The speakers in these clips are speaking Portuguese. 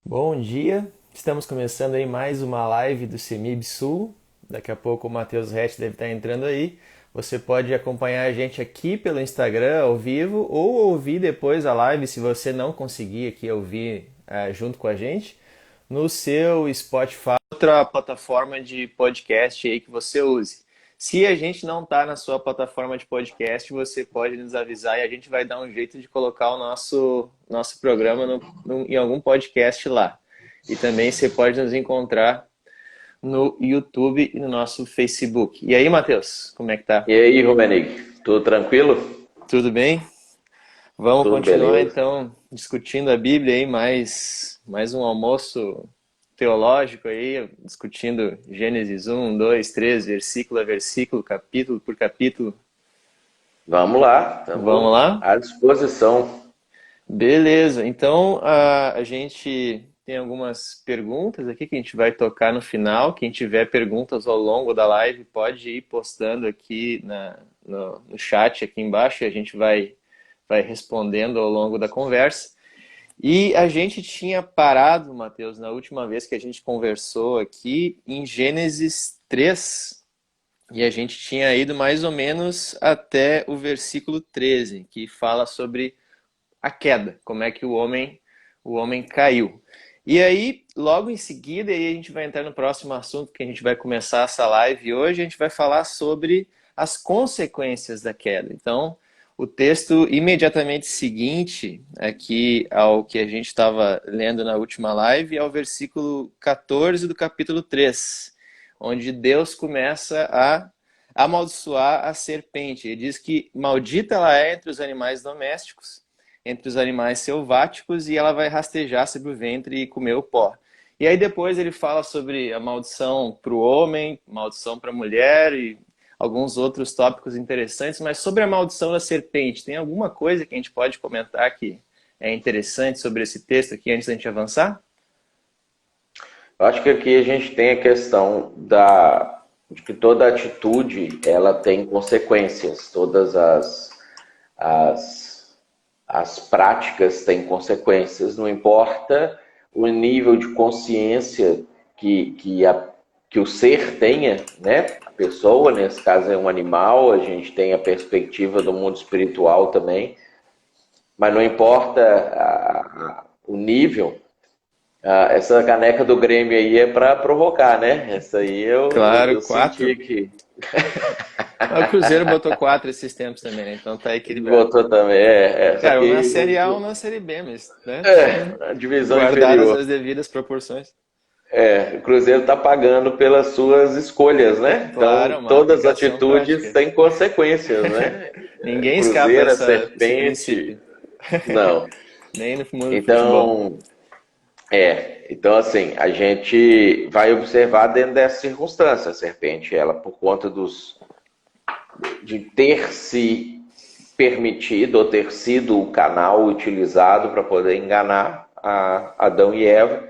Bom dia, estamos começando aí mais uma live do CEMIB Sul. Daqui a pouco o Matheus Rett deve estar entrando aí. Você pode acompanhar a gente aqui pelo Instagram ao vivo ou ouvir depois a live se você não conseguir aqui ouvir junto com a gente no seu Spotify, outra plataforma de podcast aí que você use. Se a gente não está na sua plataforma de podcast, você pode nos avisar e a gente vai dar um jeito de colocar o nosso programa em algum podcast lá. E também você pode nos encontrar no YouTube e no nosso Facebook. E aí, Matheus, como é que tá? E aí, Romenick, tudo tranquilo? Tudo bem? Vamos Tudo continuar beleza. então discutindo a Bíblia aí, mais um almoço teológico aí, discutindo Gênesis 1, 2, 3, versículo a versículo, capítulo por capítulo. Vamos lá, Vamos estamos lá? à disposição. Beleza, então a gente tem algumas perguntas aqui que a gente vai tocar no final. Quem tiver perguntas ao longo da live pode ir postando aqui no chat aqui embaixo e a gente vai respondendo ao longo da conversa. E a gente tinha parado, Matheus, na última vez que a gente conversou aqui em Gênesis 3, e a gente tinha ido mais ou menos até o versículo 13, que fala sobre a queda, como é que o homem caiu. E aí, logo em seguida, aí a gente vai entrar no próximo assunto que a gente vai começar essa live hoje, a gente vai falar sobre as consequências da queda. Então, o texto imediatamente seguinte aqui ao que a gente estava lendo na última live é o versículo 14 do capítulo 3, onde Deus começa a amaldiçoar a serpente. Ele diz que maldita ela é entre os animais domésticos, entre os animais selváticos, e ela vai rastejar sobre o ventre e comer o pó. E aí depois ele fala sobre a maldição para o homem, maldição para a mulher e alguns outros tópicos interessantes, mas sobre a maldição da serpente, tem alguma coisa que a gente pode comentar que é interessante sobre esse texto aqui antes da gente avançar? Eu acho que aqui a gente tem a questão de que toda atitude ela tem consequências, todas as, as práticas têm consequências, não importa o nível de consciência que o ser tenha, né? A pessoa, nesse caso é um animal, a gente tem a perspectiva do mundo espiritual também, mas não importa o nível, essa caneca do Grêmio aí é para provocar, né? Essa aí Claro, eu senti 4. que Mas o Cruzeiro botou 4 esses tempos também, né? Então tá equilibrado. botou também. Só Cara, um na que Série A, um na Série B, mas, né? a divisão Guardadas inferior. as devidas proporções. O Cruzeiro está pagando pelas suas escolhas, né? Claro, Então, uma todas as aplicação atitudes prática. têm consequências, né? Ninguém escapa Cruzeiro, a desse serpente, princípio. não. Nem no mundo do futebol. Então, então assim, a gente vai observar dentro dessa circunstância. A serpente, ela, por conta de ter se permitido ou ter sido o canal utilizado para poder enganar Adão e Eva,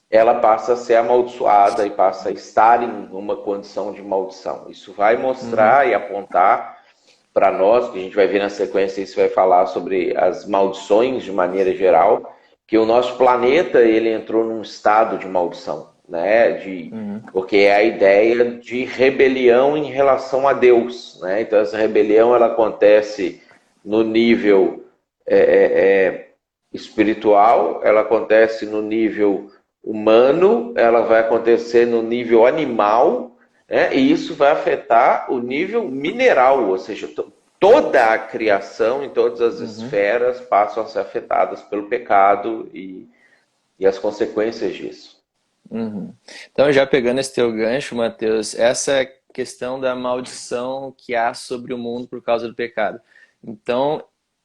ela passa a ser amaldiçoada e passa a estar em uma condição de maldição. Isso vai Uhum, mostrar e apontar para nós, que a gente vai ver na sequência, isso vai falar sobre as maldições de maneira geral, que o nosso planeta ele entrou num estado de maldição, né? uhum, Porque é a ideia de rebelião em relação a Deus, né? Então essa rebelião ela acontece no nível é, é, é, espiritual, ela acontece no nível humano, ela vai acontecer no nível animal, né? E isso vai afetar o nível mineral, ou seja, toda a criação em todas as uhum, esferas passam a ser afetadas pelo pecado e as consequências disso. uhum. Então, já pegando esse teu gancho, Matheus, essa questão da maldição que há sobre o mundo por causa do pecado. Então,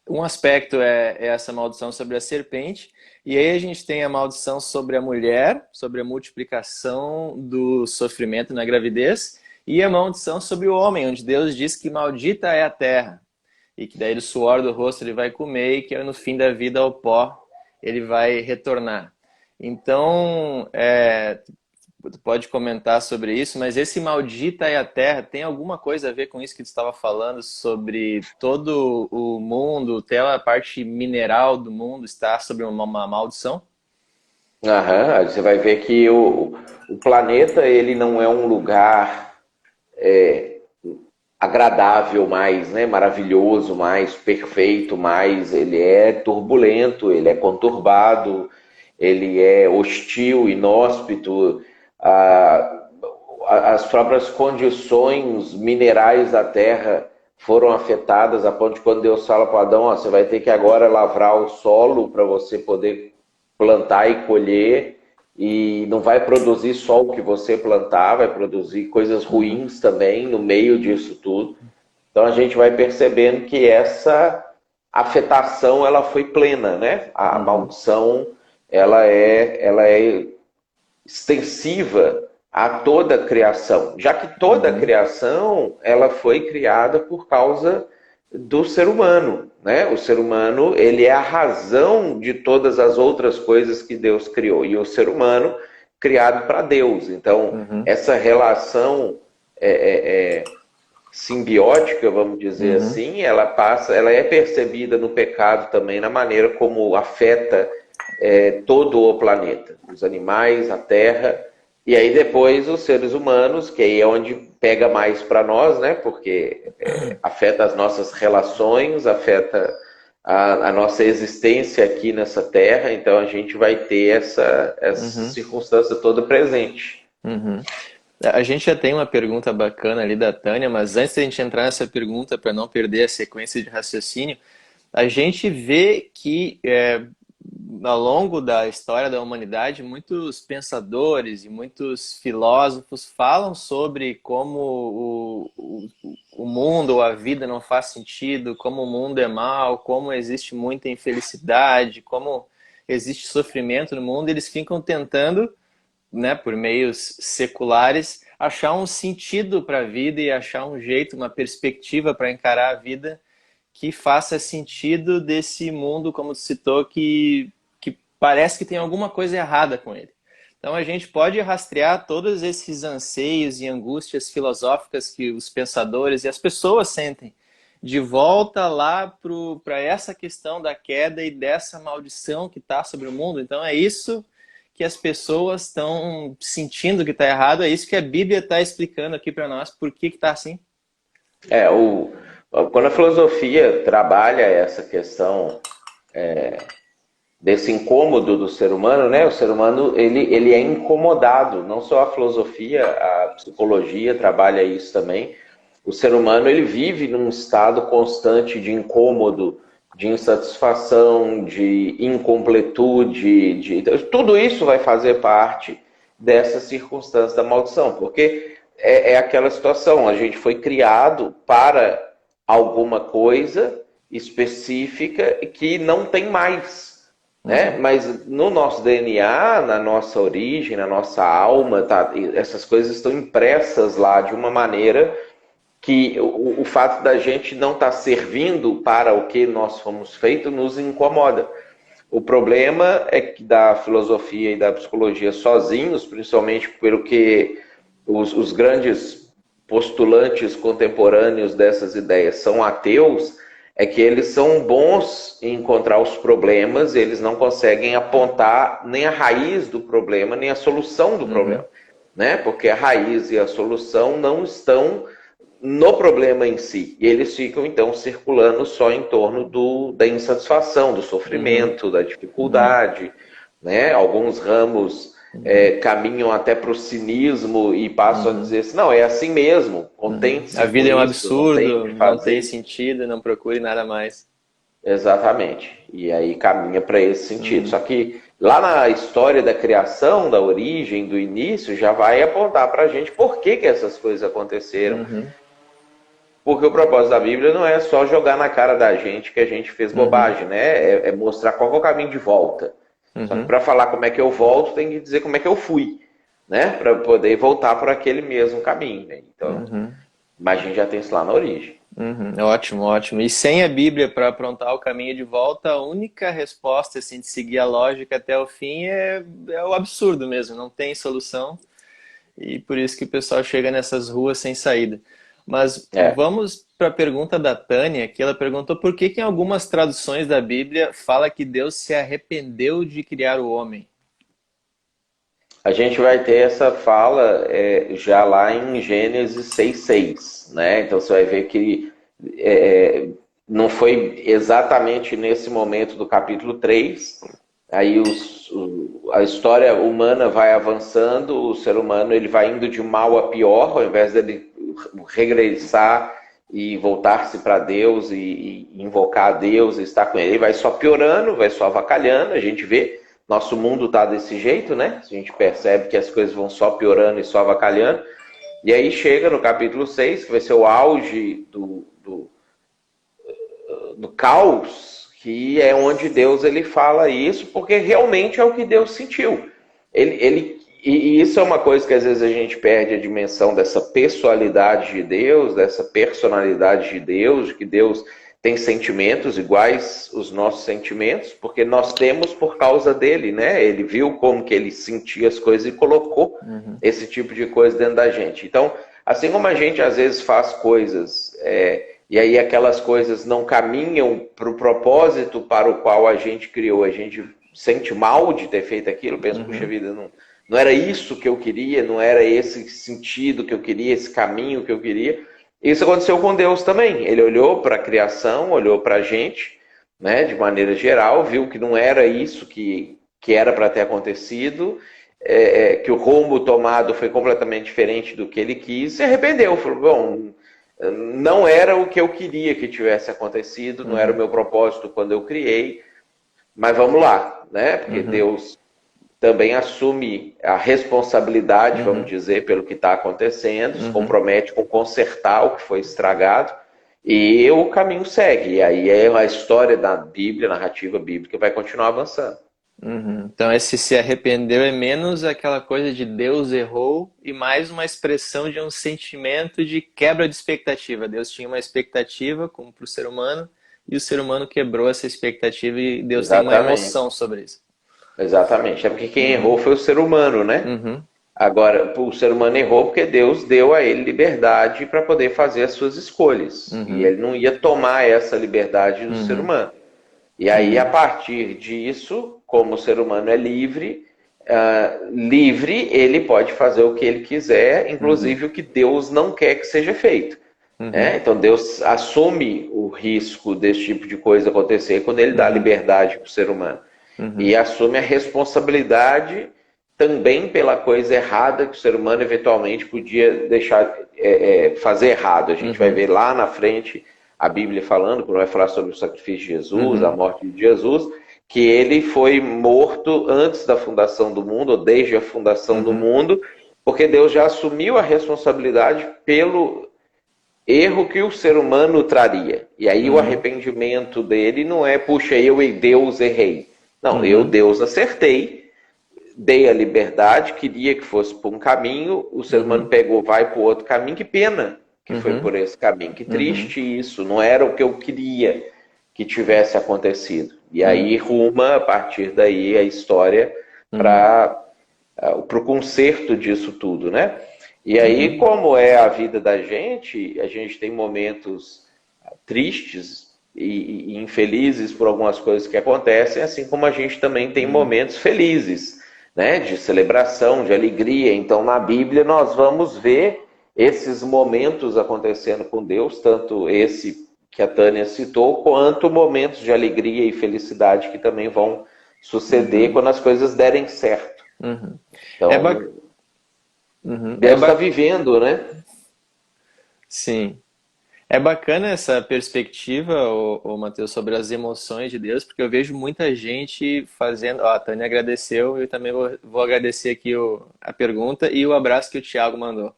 um aspecto é essa maldição sobre a serpente, e aí a gente tem a maldição sobre a mulher, sobre a multiplicação do sofrimento na gravidez, e a maldição sobre o homem, onde Deus diz que maldita é a terra, e que daí do suor do rosto ele vai comer, e que no fim da vida ao pó ele vai retornar. Então, tu pode comentar sobre isso, mas esse maldita é a terra tem alguma coisa a ver com isso que tu estava falando sobre todo o mundo, até a parte mineral do mundo está sobre uma maldição? Aham, aí você vai ver que o planeta ele não é um lugar agradável mais, né? Maravilhoso mais, perfeito mais. Ele é turbulento, ele é conturbado, ele é hostil, inóspito. Ah, as próprias condições minerais da Terra foram afetadas a ponto de quando Deus fala para Adão, ó, você vai ter que agora lavrar o solo para você poder plantar e colher, e não vai produzir só o que você plantar, vai produzir coisas Uhum, ruins também no meio disso tudo. Então a gente vai percebendo que essa afetação ela foi plena, né? A uhum, maldição ela é extensiva a toda a criação, já que toda a uhum, criação ela foi criada por causa do ser humano, né? O ser humano ele é a razão de todas as outras coisas que Deus criou e o ser humano criado para Deus. Então uhum, essa relação simbiótica, vamos dizer uhum, assim, ela é percebida no pecado também na maneira como afeta todo o planeta, os animais, a Terra, e aí depois os seres humanos, que aí é onde pega mais para nós, né? Porque afeta as nossas relações, afeta a nossa existência aqui nessa Terra, então a gente vai ter essa uhum, circunstância toda presente. uhum. A gente já tem uma pergunta bacana ali da Tânia, mas antes de a gente entrar nessa pergunta, para não perder a sequência de raciocínio, a gente vê que ao longo da história da humanidade, muitos pensadores e muitos filósofos falam sobre como o mundo ou a vida não faz sentido, como o mundo é mal, como existe muita infelicidade, como existe sofrimento no mundo. Eles ficam tentando, né, por meios seculares, achar um sentido para a vida e achar um jeito, uma perspectiva para encarar a vida que faça sentido desse mundo, como tu citou, que parece que tem alguma coisa errada com ele. Então a gente pode rastrear todos esses anseios e angústias filosóficas que os pensadores e as pessoas sentem de volta lá para essa questão da queda e dessa maldição que está sobre o mundo. Então é isso que as pessoas estão sentindo que está errado, é isso que a Bíblia está explicando aqui para nós, por que está assim. É, quando a filosofia trabalha essa questão desse incômodo do ser humano, né? O ser humano ele é incomodado. Não só a filosofia, a psicologia trabalha isso também. O ser humano ele vive num estado constante de incômodo, de insatisfação, de incompletude, tudo isso vai fazer parte dessa circunstância da maldição, porque é aquela situação. A gente foi criado para alguma coisa específica que não tem mais, né? Uhum, Mas no nosso DNA, na nossa origem, na nossa alma, tá, essas coisas estão impressas lá de uma maneira que o fato da gente não estar servindo para o que nós fomos feitos nos incomoda. O problema é que da filosofia e da psicologia sozinhos, principalmente pelo que os grandes postulantes contemporâneos dessas ideias são ateus, é que eles são bons em encontrar os problemas, eles não conseguem apontar nem a raiz do problema, nem a solução do uhum, problema, né? Porque a raiz e a solução não estão no problema em si. E eles ficam, então, circulando só em torno da insatisfação, do uhum, sofrimento, da uhum, dificuldade. Né? Alguns ramos uhum. caminham até para o cinismo e passam a Uhum, dizer assim, não, é assim mesmo, uhum. A contente-se com vida é um isso, não tem o absurdo, que não tem fazer. sentido, não procure nada mais. Exatamente. E aí caminha para esse sentido. Uhum, Só que lá na história da criação, da origem, do início, já vai apontar para a gente por que essas coisas aconteceram. uhum, Porque o propósito da Bíblia não é só jogar na cara da gente que a gente fez uhum, bobagem, né? É mostrar qual é o caminho de volta. Só que uhum, para falar como é que eu volto, tem que dizer como é que eu fui, né? Para poder voltar por aquele mesmo caminho. Né? Então, uhum, mas a gente já tem isso lá na origem. uhum. Ótimo, ótimo. E sem a Bíblia para aprontar o caminho de volta, a única resposta, assim, de seguir a lógica até o fim é o absurdo mesmo, não tem solução. E por isso que o pessoal chega nessas ruas sem saída. Mas É. vamos para a pergunta da Tânia, que ela perguntou por que em algumas traduções da Bíblia fala que Deus se arrependeu de criar o homem. A gente vai ter essa fala já lá em Gênesis 6:6, né? Então você vai ver que é, não foi exatamente nesse momento do capítulo 3. Aí a história humana vai avançando, o ser humano ele vai indo de mal a pior, ao invés dele regressar e voltar-se para Deus e invocar a Deus e estar com ele vai só piorando, vai só avacalhando. A gente vê, nosso mundo está desse jeito, né? A gente percebe que as coisas vão só piorando e só avacalhando. E aí chega no capítulo 6, que vai ser o auge do caos, que é onde Deus ele fala isso, porque realmente é o que Deus sentiu. E isso é uma coisa que às vezes a gente perde a dimensão dessa pessoalidade de Deus, dessa personalidade de Deus, de que Deus tem sentimentos iguais os nossos sentimentos, porque nós temos por causa dele, né? Ele viu como que ele sentia as coisas e colocou esse tipo de coisa dentro da gente. Então, assim como a gente às vezes faz coisas e aí aquelas coisas não caminham para o propósito para o qual a gente criou, a gente sente mal de ter feito aquilo, pensa, puxa vida, não era isso que eu queria, não era esse sentido que eu queria, esse caminho que eu queria. Isso aconteceu com Deus também. Ele olhou para a criação, olhou para a gente, né, de maneira geral, viu que não era isso que era para ter acontecido, que o rumo tomado foi completamente diferente do que ele quis, se arrependeu. Falou, bom, não era o que eu queria que tivesse acontecido, não era o meu propósito quando eu criei, mas vamos lá, né? Porque Deus também assume a responsabilidade, vamos dizer, pelo que está acontecendo, se compromete com consertar o que foi estragado, e o caminho segue. E aí a história da Bíblia, a narrativa bíblica, vai continuar avançando. Então, esse se arrependeu é menos aquela coisa de Deus errou e mais uma expressão de um sentimento de quebra de expectativa. Deus tinha uma expectativa como para o ser humano e o ser humano quebrou essa expectativa e Deus tem uma Exatamente. emoção sobre isso. Exatamente. É porque quem errou foi o ser humano, né? Uhum. Agora, o ser humano errou porque Deus deu a ele liberdade para poder fazer as suas escolhas. E Uhum. ele não ia tomar essa liberdade do ser Uhum. humano. E aí, a partir disso, como o ser humano é livre, ele pode fazer o que ele quiser, Uhum. inclusive o que Deus não quer que seja feito. Uhum. Então, Deus assume o risco desse tipo de coisa acontecer quando ele dá Uhum. liberdade para o ser humano. E Uhum. assume a responsabilidade também pela coisa errada que o ser humano eventualmente podia deixar fazer errado. A gente vai Uhum. ver lá na frente a Bíblia falando, quando vai falar sobre o sacrifício de Jesus, a Uhum. morte de Jesus, que ele foi morto antes da fundação do mundo, ou desde a fundação do Uhum. mundo, porque Deus já assumiu a responsabilidade pelo erro que o ser humano traria. E aí o Uhum. arrependimento dele não é, puxa, eu e Deus errei. Não, eu, Uhum. Deus, acertei, dei a liberdade, queria que fosse por um caminho, o ser humano Uhum. pegou, vai para o outro caminho, que pena que foi Uhum. por esse caminho, que Uhum. triste isso, não era o que eu queria que tivesse acontecido. E Uhum. aí ruma, a partir daí, a história Uhum. para o conserto disso tudo, né? E aí, Uhum. como é a vida da gente, a gente tem momentos tristes e infelizes por algumas coisas que acontecem, assim como a gente também tem Uhum. momentos felizes, né? De celebração, de alegria. Então, na Bíblia, nós vamos ver esses momentos acontecendo com Deus, tanto esse que a Tânia citou, quanto momentos de alegria e felicidade que também vão suceder Uhum. quando as coisas derem certo. Uhum. É bac... Então, Uhum. Deus está vivendo, né? Sim. É bacana essa perspectiva, Matheus, sobre as emoções de Deus, porque eu vejo muita gente fazendo. Ó, a Tânia agradeceu, eu também vou agradecer aqui a pergunta e o abraço que o Thiago mandou.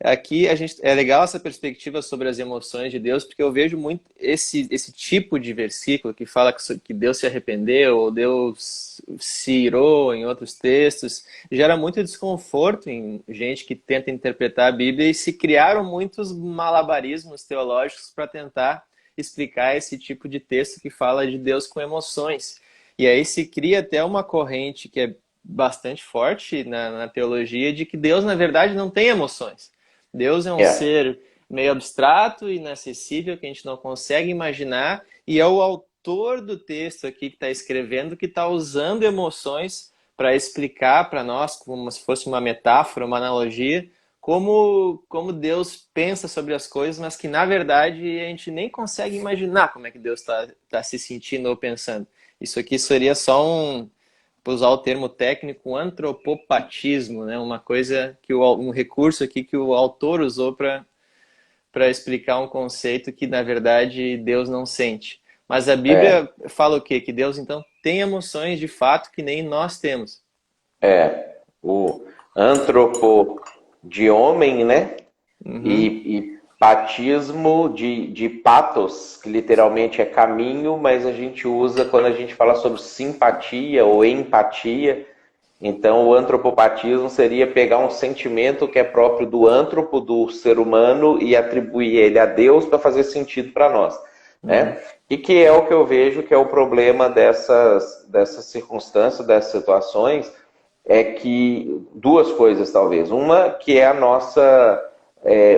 Aqui a gente é legal essa perspectiva sobre as emoções de Deus, porque eu vejo muito esse tipo de versículo que fala que Deus se arrependeu ou Deus se irou em outros textos, gera muito desconforto em gente que tenta interpretar a Bíblia e se criaram muitos malabarismos teológicos para tentar explicar esse tipo de texto que fala de Deus com emoções. E aí se cria até uma corrente que é bastante forte na teologia de que Deus, na verdade, não tem emoções. Deus é um É. ser meio abstrato, inacessível, que a gente não consegue imaginar, e é o autor do texto aqui que está escrevendo que está usando emoções para explicar para nós, como se fosse uma metáfora, uma analogia, como Deus pensa sobre as coisas, mas que na verdade a gente nem consegue imaginar como é que Deus tá se sentindo ou pensando. Isso aqui seria só para usar o termo técnico, um antropopatismo, né? Uma coisa um recurso aqui que o autor usou para explicar um conceito que na verdade Deus não sente. Mas a É, Bíblia fala o quê? Que Deus então tem emoções de fato que nem nós temos. o antropo de homem, né? Uhum, E patismo de patos, que literalmente é caminho, mas a gente usa quando a gente fala sobre simpatia ou empatia. Então, o antropopatismo seria pegar um sentimento que é próprio do antropo, do ser humano, e atribuir ele a Deus para fazer sentido para nós. uhum, Né? E que é o que eu vejo que é o problema dessas circunstâncias, dessas situações, é que duas coisas talvez. Uma que é a nossa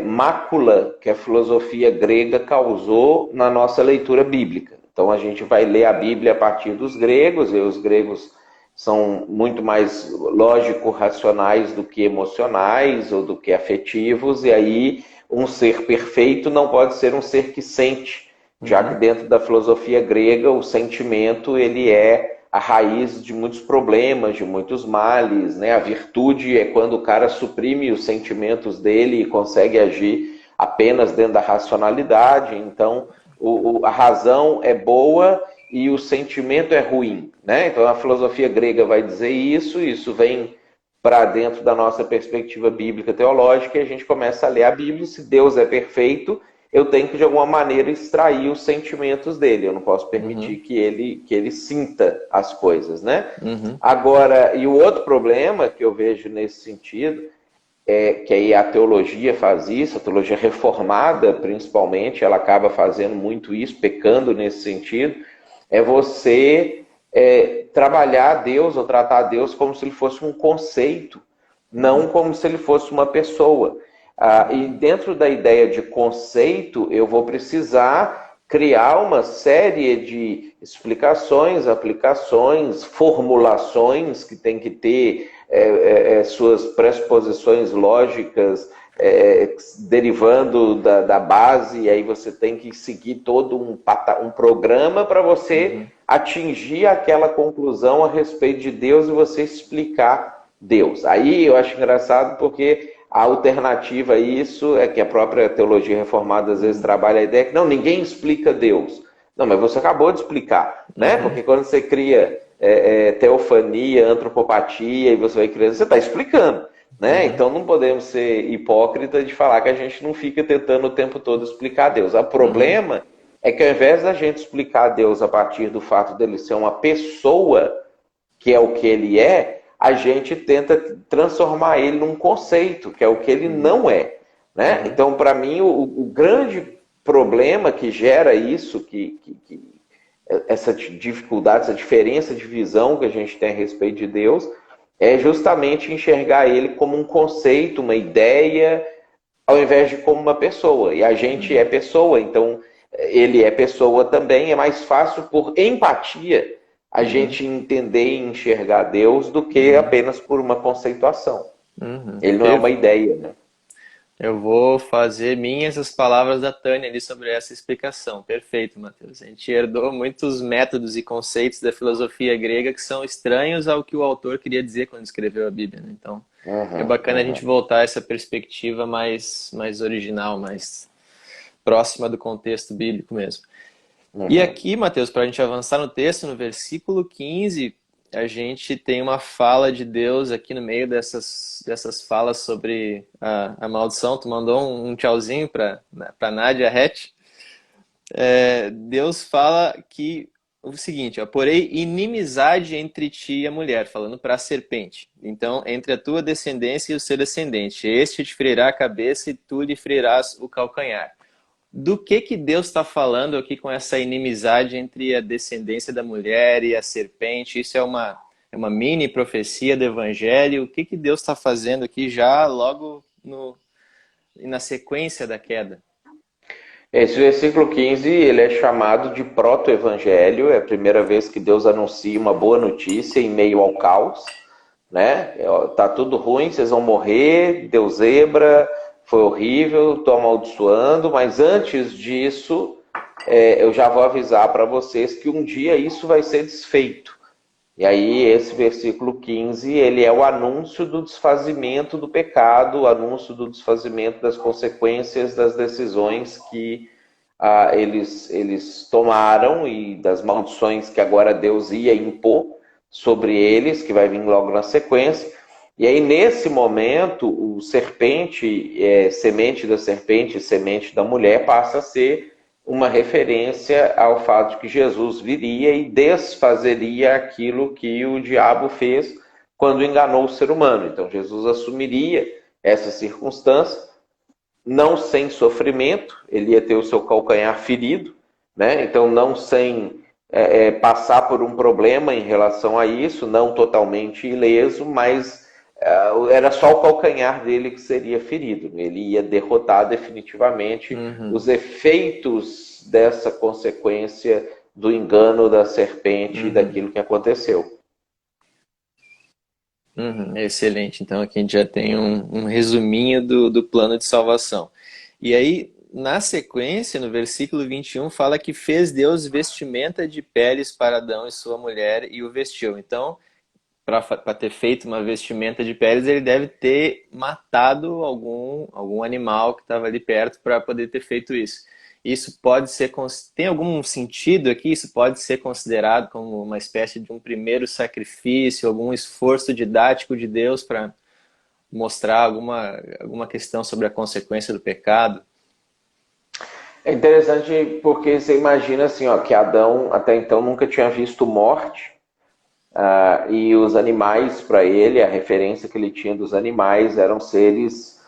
mácula que a filosofia grega causou na nossa leitura bíblica. Então a gente vai ler a Bíblia a partir dos gregos, e os gregos são muito mais lógico-racionais do que emocionais ou do que afetivos, e aí um ser perfeito não pode ser um ser que sente, já que uhum, dentro da filosofia grega o sentimento ele é a raiz de muitos problemas, de muitos males, né? A virtude é quando o cara suprime os sentimentos dele e consegue agir apenas dentro da racionalidade. Então, a razão é boa e o sentimento é ruim, né? Então, a filosofia grega vai dizer isso vem para dentro da nossa perspectiva bíblica teológica e a gente começa a ler a Bíblia. Se Deus é perfeito, eu tenho que de alguma maneira extrair os sentimentos dele. Eu não posso permitir uhum, que ele sinta as coisas, né? uhum, Agora, e o outro problema que eu vejo nesse sentido é que aí a teologia faz isso, a teologia reformada principalmente, ela acaba fazendo muito isso, pecando nesse sentido, é você trabalhar Deus ou tratar Deus como se ele fosse um conceito, não uhum, como se ele fosse uma pessoa. E dentro da ideia de conceito, eu vou precisar criar uma série de explicações, aplicações, formulações que tem que ter suas pressuposições lógicas derivando da base, e aí você tem que seguir todo um programa para você uhum, atingir aquela conclusão a respeito de Deus e você explicar Deus. Aí eu acho engraçado porque a alternativa a isso é que a própria teologia reformada às vezes uhum, trabalha a ideia que não, ninguém explica Deus. Não, mas você acabou de explicar, né? uhum, Porque quando você cria teofania, antropopatia, e você vai criando, você está explicando. Né? uhum, Então não podemos ser hipócritas de falar que a gente não fica tentando o tempo todo explicar Deus. O uhum, problema é que ao invés da gente explicar Deus a partir do fato dele ser uma pessoa, que é o que ele é, a gente tenta transformar ele num conceito, que é o que ele uhum, não é. Né? uhum, Então, para mim, o grande problema que gera isso, essa dificuldade, essa diferença de visão que a gente tem a respeito de Deus, é justamente enxergar ele como um conceito, uma ideia, ao invés de como uma pessoa. E a gente é uhum, pessoa, então ele é pessoa também. É mais fácil, por empatia, a uhum, gente entender e enxergar Deus do que uhum, apenas por uma conceituação. uhum. Ele não é uma ideia, né? Eu vou fazer minhas as palavras da Tânia ali sobre essa explicação. Perfeito, Matheus. A gente herdou muitos métodos e conceitos da filosofia grega que são estranhos ao que o autor queria dizer quando escreveu a Bíblia, né? Então, é Uhum, bacana a gente uhum, voltar a essa perspectiva mais original, mais próxima do contexto bíblico mesmo. E uhum. aqui, Mateus, para a gente avançar no texto, no versículo 15, a gente tem uma fala de Deus aqui no meio dessas falas sobre a maldição. Tu mandou um tchauzinho para Nádia Hatch. Deus fala que o seguinte, ó, porém inimizade entre ti e a mulher, falando para a serpente. Então, entre a tua descendência e o seu descendente, este te ferirá a cabeça e tu lhe ferirás o calcanhar. Do que Deus está falando aqui com essa inimizade entre a descendência da mulher e a serpente? Isso é uma mini profecia do Evangelho. O que Deus está fazendo aqui já logo na sequência da queda? Esse versículo 15 ele é chamado de proto-evangelho, é a primeira vez que Deus anuncia uma boa notícia em meio ao caos. né? Tá tudo ruim, vocês vão morrer, deu zebra, foi horrível, estou amaldiçoando, mas antes disso, eu já vou avisar para vocês que um dia isso vai ser desfeito. E aí esse versículo 15, ele é o anúncio do desfazimento do pecado, o anúncio do desfazimento das consequências das decisões que eles tomaram e das maldições que agora Deus ia impor sobre eles, que vai vir logo na sequência. E aí, nesse momento, o serpente, semente da serpente, semente da mulher, passa a ser uma referência ao fato de que Jesus viria e desfazeria aquilo que o diabo fez quando enganou o ser humano. Então, Jesus assumiria essa circunstância, não sem sofrimento, ele ia ter o seu calcanhar ferido, né? Então não sem passar por um problema em relação a isso, não totalmente ileso, mas era só o calcanhar dele que seria ferido. Ele ia derrotar definitivamente os efeitos dessa consequência do engano da serpente e daquilo que aconteceu. Excelente. Então aqui a gente já tem um resuminho do plano de salvação. E aí, na sequência, no versículo 21, fala que fez Deus vestimenta de peles para Adão e sua mulher e o vestiu. Então, para ter feito uma vestimenta de peles, ele deve ter matado algum animal que estava ali perto para poder ter feito isso. Isso pode ser, tem algum sentido aqui? Isso pode ser considerado como uma espécie de um primeiro sacrifício, algum esforço didático de Deus para mostrar alguma questão sobre a consequência do pecado? É interessante porque você imagina assim, ó, que Adão até então nunca tinha visto morte, e os animais para ele, a referência que ele tinha dos animais eram seres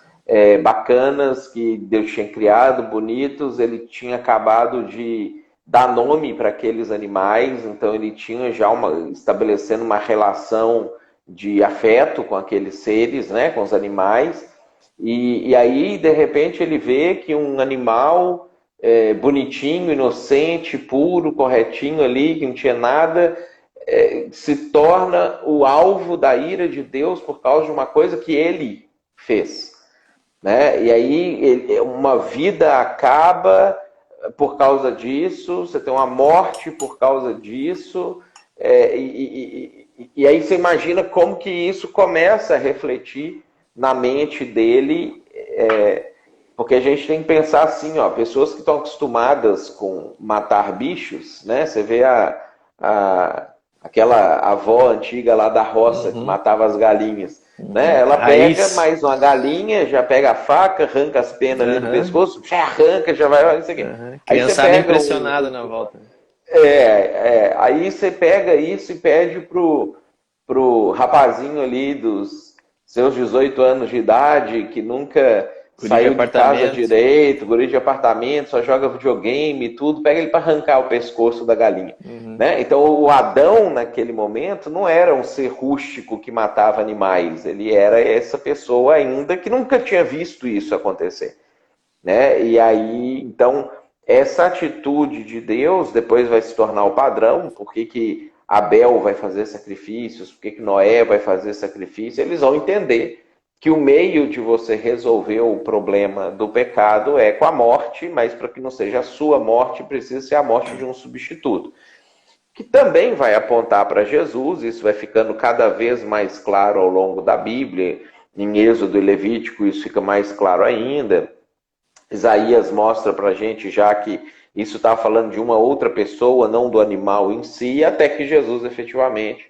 bacanas que Deus tinha criado, bonitos. Ele tinha acabado de dar nome para aqueles animais, então ele tinha já estabelecendo uma relação de afeto com aqueles seres, né, com os animais. E aí, de repente, ele vê que um animal bonitinho, inocente, puro, corretinho ali, que não tinha nada, se torna o alvo da ira de Deus por causa de uma coisa que ele fez, né? E aí uma vida acaba por causa disso, você tem uma morte por causa disso, e aí você imagina como que isso começa a refletir na mente dele, porque a gente tem que pensar assim, ó, pessoas que estão acostumadas com matar bichos, né? Você vê aquela avó antiga lá da roça que matava as galinhas, né? Ela pega mais uma galinha, já pega a faca, arranca as penas ali do pescoço, já arranca, já vai, isso aqui. Aí você Criançada pega impressionada na volta. aí você pega isso e pede pro rapazinho ali dos seus 18 anos de idade, que nunca saiu de casa direito, guri de apartamento, só joga videogame e tudo, pega ele para arrancar o pescoço da galinha. Né? Então o Adão, naquele momento, não era um ser rústico que matava animais, ele era essa pessoa ainda que nunca tinha visto isso acontecer. Né? E aí, então, essa atitude de Deus depois vai se tornar o padrão. Por que Abel vai fazer sacrifícios, por que Noé vai fazer sacrifício? Eles vão entender que o meio de você resolver o problema do pecado é com a morte, mas para que não seja a sua morte, precisa ser a morte de um substituto. Que também vai apontar para Jesus, isso vai ficando cada vez mais claro ao longo da Bíblia. Em Êxodo e Levítico isso fica mais claro ainda. Isaías mostra para a gente já que isso está falando de uma outra pessoa, não do animal em si, até que Jesus efetivamente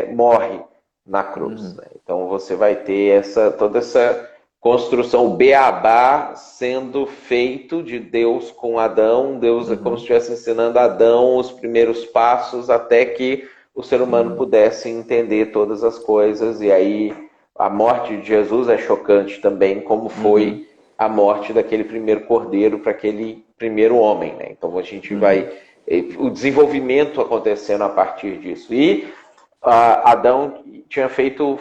morre na cruz. Né? Então você vai ter toda essa construção, o beabá sendo feito de Deus com Adão. Deus é como se estivesse ensinando a Adão os primeiros passos até que o ser humano pudesse entender todas as coisas. E aí a morte de Jesus é chocante também, como foi a morte daquele primeiro cordeiro para aquele primeiro homem. Né? Então a gente vai... O desenvolvimento acontecendo a partir disso. E Adão tinha feito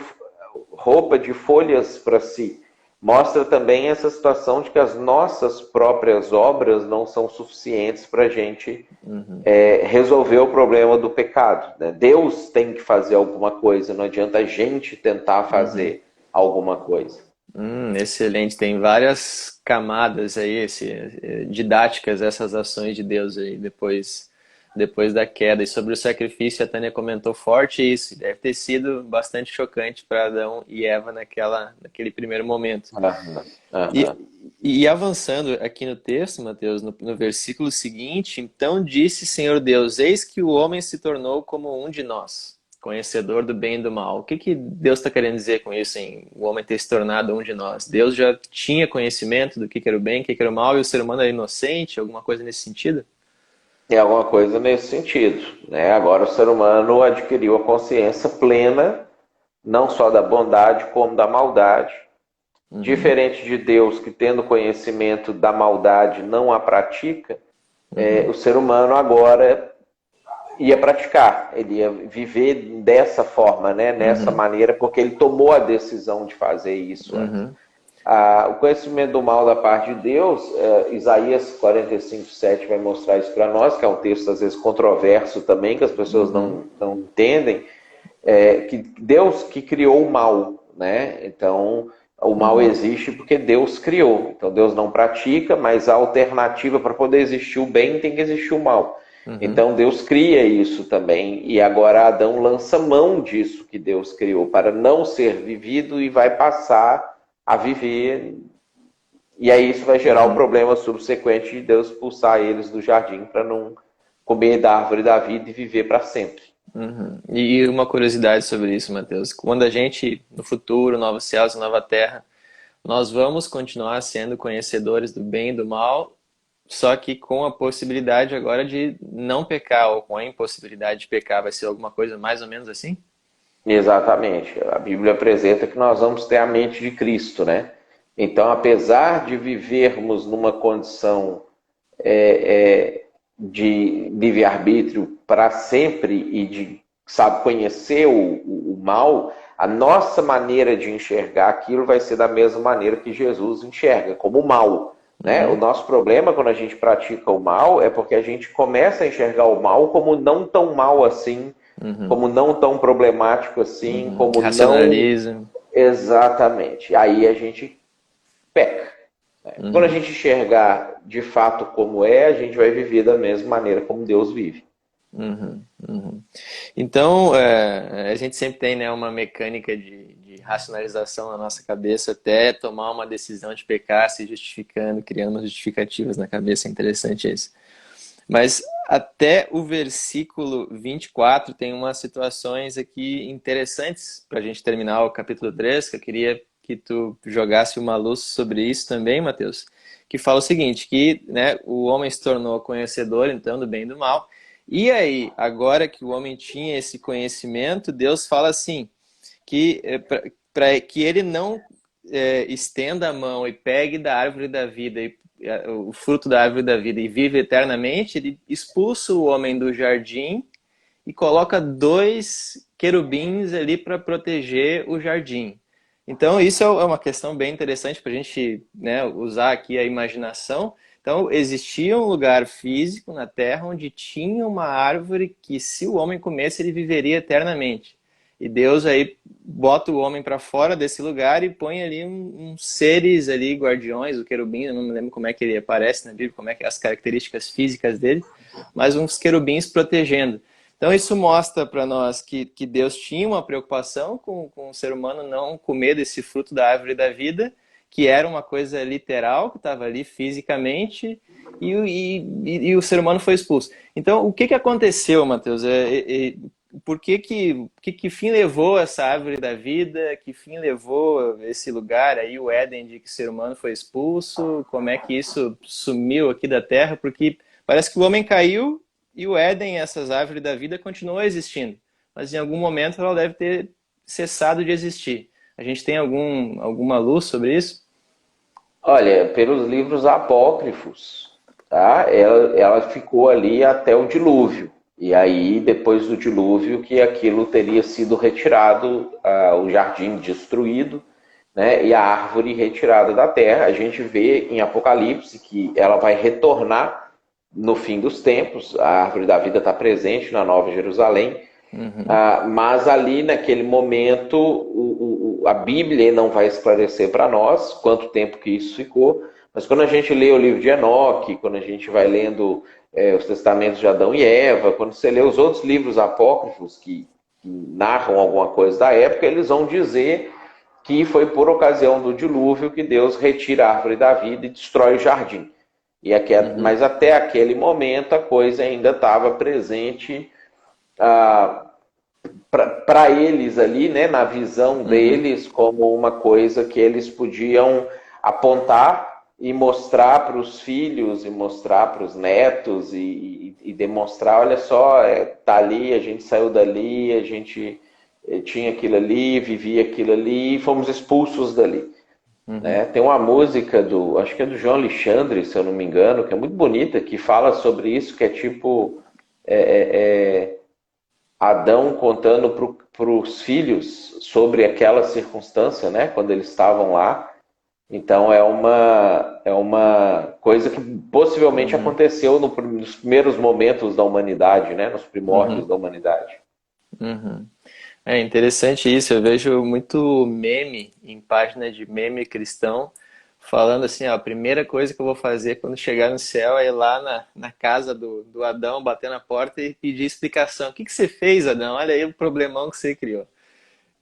roupa de folhas para si, mostra também essa situação de que as nossas próprias obras não são suficientes para a gente resolver o problema do pecado, né? Deus tem que fazer alguma coisa, não adianta a gente tentar fazer alguma coisa. Excelente, tem várias camadas aí, didáticas, essas ações de Deus aí, depois da queda. E sobre o sacrifício, a Tânia comentou forte isso, deve ter sido bastante chocante para Adão e Eva naquele primeiro momento. Aham, E, aham. e avançando aqui no texto, Mateus, no versículo seguinte, então disse Senhor Deus, eis que o homem se tornou como um de nós, conhecedor do bem e do mal. O que Deus está querendo dizer com isso, em o homem ter se tornado um de nós? Deus já tinha conhecimento do que era o bem, o que era o mal, e o ser humano era inocente, alguma coisa nesse sentido? É alguma coisa nesse sentido, né? Agora o ser humano adquiriu a consciência plena, não só da bondade, como da maldade. Diferente de Deus, que tendo conhecimento da maldade não a pratica, o ser humano agora ia praticar, ele ia viver dessa forma, né? Nessa maneira, porque ele tomou a decisão de fazer isso antes. O conhecimento do mal da parte de Deus, Isaías 45:7 vai mostrar isso para nós, que é um texto às vezes controverso também, que as pessoas não entendem, que Deus que criou o mal, né? Então, o mal existe porque Deus criou. Então, Deus não pratica, mas a alternativa para poder existir o bem tem que existir o mal. Então, Deus cria isso também. E agora Adão lança mão disso que Deus criou para não ser vivido e vai passar a viver. E aí isso vai gerar o problema subsequente de Deus expulsar eles do jardim para não comer da árvore da vida e viver para sempre. E uma curiosidade sobre isso, Mateus. Quando a gente, no futuro, novos céus e nova terra, nós vamos continuar sendo conhecedores do bem e do mal, só que com a possibilidade agora de não pecar, ou com a impossibilidade de pecar. Vai ser alguma coisa mais ou menos assim? Exatamente. A Bíblia apresenta que nós vamos ter a mente de Cristo, né? Então, apesar de vivermos numa condição de livre-arbítrio para sempre e de, sabe, conhecer o mal, a nossa maneira de enxergar aquilo vai ser da mesma maneira que Jesus enxerga, como mal, né? O nosso problema quando a gente pratica o mal é porque a gente começa a enxergar o mal como não tão mal assim, como não tão problemático assim, como não... Racionaliza. Exatamente. Aí a gente peca. Quando a gente enxergar de fato como é, a gente vai viver da mesma maneira como Deus vive. Então, a gente sempre tem, né, uma mecânica de racionalização na nossa cabeça até tomar uma decisão de pecar, se justificando, criando umas justificativas na cabeça. É interessante isso. Mas até o versículo 24 tem umas situações aqui interessantes para a gente terminar o capítulo 3, que eu queria que tu jogasse uma luz sobre isso também, Mateus, que fala o seguinte, que, né, o homem se tornou conhecedor, então, do bem e do mal. E aí, agora que o homem tinha esse conhecimento, Deus fala assim, que para que ele não estenda a mão e pegue da árvore da vida, o fruto da árvore da vida e vive eternamente, ele expulsa o homem do jardim e coloca 2 querubins ali para proteger o jardim. Então, isso é uma questão bem interessante para a gente, né, usar aqui a imaginação. Então, existia um lugar físico na Terra onde tinha uma árvore que, se o homem comesse, ele viveria eternamente. E Deus aí bota o homem para fora desse lugar e põe ali uns seres ali, guardiões, o querubim, eu não me lembro como é que ele aparece na Bíblia, como é que as características físicas dele, mas uns querubins protegendo. Então isso mostra para nós que Deus tinha uma preocupação com o ser humano não comer desse fruto da árvore da vida, que era uma coisa literal, que estava ali fisicamente, e o ser humano foi expulso. Então, o que aconteceu, Mateus? Que fim levou essa árvore da vida? Que fim levou esse lugar aí, o Éden, de que o ser humano foi expulso? Como é que isso sumiu aqui da Terra? Porque parece que o homem caiu e o Éden, essas árvores da vida, continuam existindo. Mas em algum momento ela deve ter cessado de existir. A gente tem alguma luz sobre isso? Olha, pelos livros apócrifos, tá? Ela ficou ali até o dilúvio. E aí, depois do dilúvio, que aquilo teria sido retirado, o jardim destruído, né, e a árvore retirada da terra. A gente vê em Apocalipse que ela vai retornar no fim dos tempos. A árvore da vida está presente na Nova Jerusalém, Uhum. mas ali naquele momento a Bíblia não vai esclarecer para nós quanto tempo que isso ficou, mas quando a gente lê o livro de Enoque, quando a gente vai lendo os testamentos de Adão e Eva, quando você lê os outros livros apócrifos que narram alguma coisa da época, eles vão dizer que foi por ocasião do dilúvio que Deus retira a árvore da vida e destrói o jardim. Uhum. Mas até aquele momento a coisa ainda estava presente para eles ali, né, na visão Uhum. deles, como uma coisa que eles podiam apontar e mostrar para os filhos e mostrar para os netos e demonstrar, olha só, tá ali, a gente saiu dali, a gente tinha aquilo ali, vivia aquilo ali e fomos expulsos dali. Uhum. Né? Tem uma música acho que é do João Alexandre, se eu não me engano, que é muito bonita, que fala sobre isso, que é tipo Adão contando para os filhos sobre aquela circunstância, né? Quando eles estavam lá. Então é uma coisa que possivelmente Uhum. aconteceu nos primeiros momentos da humanidade, né? Nos primórdios Uhum. da humanidade. Uhum. É interessante isso. Eu vejo muito meme em página de meme cristão falando assim, ó, a primeira coisa que eu vou fazer quando chegar no céu é ir lá na casa do Adão, bater na porta e pedir explicação. O que que você fez, Adão? Olha aí o problemão que você criou.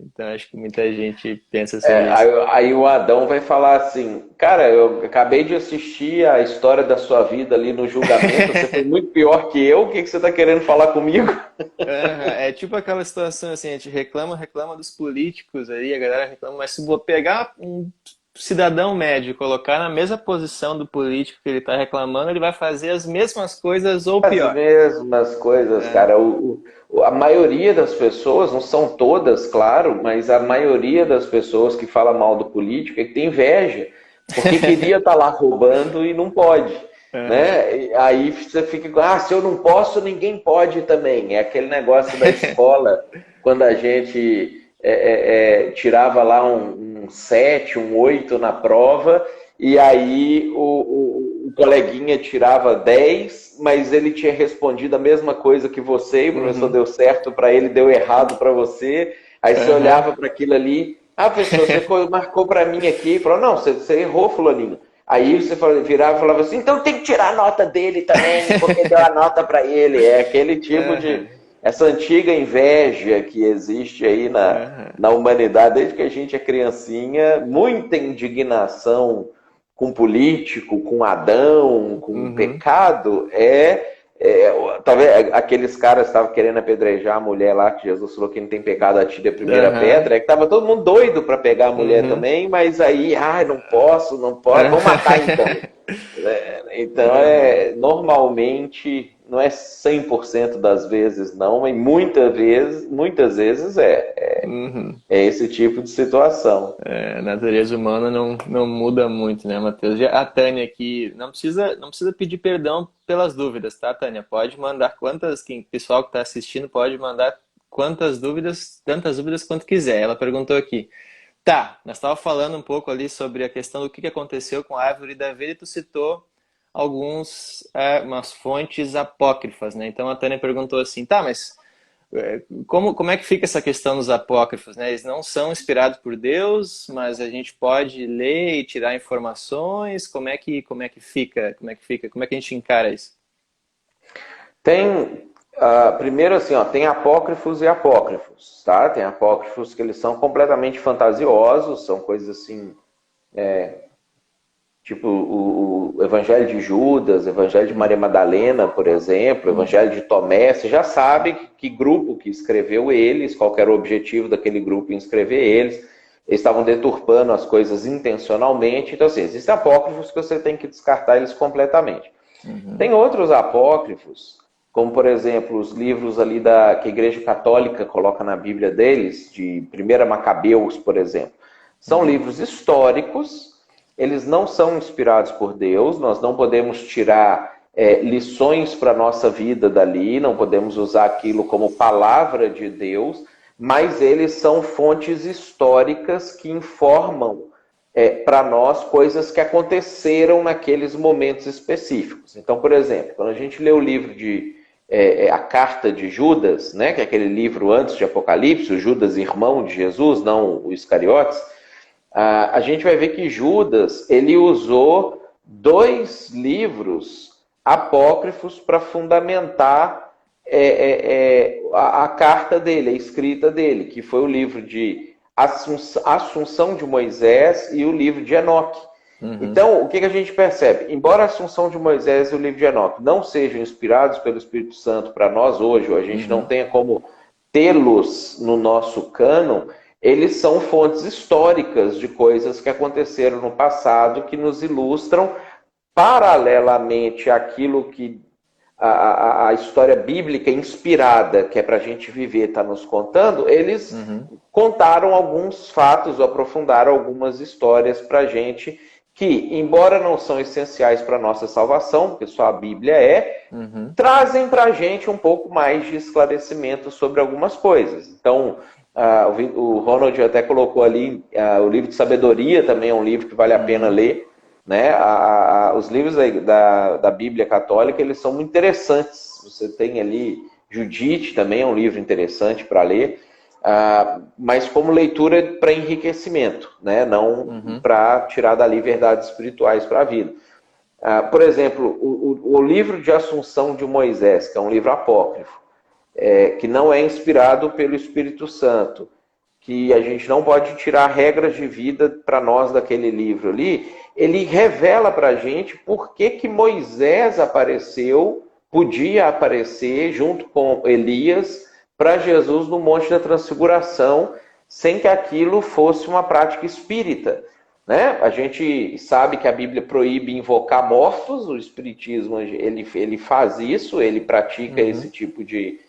Então acho que muita gente pensa sobre isso. Aí o Adão vai falar assim, cara, eu acabei de assistir a história da sua vida ali no julgamento, você foi muito pior que eu, o que você está querendo falar comigo? Aham, é tipo aquela situação assim, a gente reclama, reclama dos políticos aí, a galera reclama, mas se vou pegar um cidadão médio e colocar na mesma posição do político que ele está reclamando, ele vai fazer as mesmas coisas ou As pior. mesmas coisas, É. cara. A maioria das pessoas, não são todas, claro, mas a maioria das pessoas que fala mal do político é que tem inveja, porque queria estar lá roubando e não pode, Aham. né? E aí você fica, se eu não posso, ninguém pode também. É aquele negócio da escola, quando a gente tirava lá um 7, um 8 na prova, e aí o coleguinha tirava 10, mas ele tinha respondido a mesma coisa que você, e o professor Uhum. deu certo para ele, deu errado para você. Aí você Aham. olhava para aquilo ali, professor, você marcou para mim aqui, falou, não, você errou, fulaninho. Aí você virava e falava assim, então tem que tirar a nota dele também, porque deu a nota para ele. É aquele tipo de, Aham. essa antiga inveja que existe aí Aham. na humanidade, desde que a gente é criancinha, muita indignação com político, com Adão, com Uhum. pecado, talvez aqueles caras estavam querendo apedrejar a mulher lá, que Jesus falou que não tem pecado, atire a primeira Aham. pedra, é que tava todo mundo doido para pegar a mulher Uhum. também, mas aí, não posso, não pode, vamos matar então. Aham. Então, Aham. normalmente, não é 100% das vezes não, mas muitas vezes Uhum. é esse tipo de situação. A natureza humana não muda muito, né, Matheus? Já a Tânia aqui, não precisa pedir perdão pelas dúvidas, tá, Tânia? Pode mandar quem pessoal que está assistindo pode mandar quantas dúvidas, tantas dúvidas quanto quiser. Ela perguntou aqui. Tá, nós estávamos falando um pouco ali sobre a questão do que aconteceu com a árvore da vida e tu citou umas fontes apócrifas, né? Então a Tânia perguntou assim, tá, mas como é que fica essa questão dos apócrifos, né? Eles não são inspirados por Deus, mas a gente pode ler e tirar informações. Como é que fica? Como é que a gente encara isso? Tem, primeiro assim, ó, tem apócrifos e apócrifos, tá? Tem apócrifos que eles são completamente fantasiosos, são coisas assim, tipo o Evangelho de Judas, o Evangelho de Maria Uhum, Madalena, por exemplo, o uhum, Evangelho de Tomé, você já sabe que grupo que escreveu eles, qual era o objetivo daquele grupo em escrever eles. Eles estavam deturpando as coisas intencionalmente. Então, assim, existem apócrifos que você tem que descartar eles completamente. uhum, Tem outros apócrifos, como por exemplo os livros ali que a Igreja Católica coloca na Bíblia deles, de 1 Macabeus, por exemplo. São uhum, livros históricos, eles não são inspirados por Deus, nós não podemos tirar lições para a nossa vida dali, não podemos usar aquilo como palavra de Deus, mas eles são fontes históricas que informam para nós coisas que aconteceram naqueles momentos específicos. Então, por exemplo, quando a gente lê o livro de a carta de Judas, né, que é aquele livro antes de Apocalipse, o Judas irmão de Jesus, não o Iscariotes, a gente vai ver que Judas ele usou 2 livros apócrifos para fundamentar a carta dele, a escrita dele, que foi o livro de Assunção de Moisés e o livro de Enoque. Então, o que a gente percebe? Embora a Assunção de Moisés e o livro de Enoque não sejam inspirados pelo Espírito Santo para nós hoje, ou a gente não tenha como tê-los no nosso cânon, eles são fontes históricas de coisas que aconteceram no passado que nos ilustram paralelamente àquilo que a história bíblica inspirada, que é para a gente viver, está nos contando, eles contaram alguns fatos, aprofundaram algumas histórias para a gente, que, embora não são essenciais para a nossa salvação, porque só a Bíblia trazem para a gente um pouco mais de esclarecimento sobre algumas coisas. Então, o Ronald até colocou ali, o livro de sabedoria também é um livro que vale a pena ler, né? Os livros da Bíblia Católica, eles são muito interessantes. Você tem ali Judite, também é um livro interessante para ler, mas como leitura para enriquecimento, né? Não para tirar dali verdades espirituais para a vida. Por exemplo, o livro de Assunção de Moisés, que é um livro apócrifo, que não é inspirado pelo Espírito Santo, que a gente não pode tirar regras de vida para nós daquele livro ali, ele revela para a gente por que Moisés podia aparecer junto com Elias para Jesus no Monte da Transfiguração, sem que aquilo fosse uma prática espírita. Né? A gente sabe que a Bíblia proíbe invocar mortos, o Espiritismo ele faz isso, ele pratica esse tipo de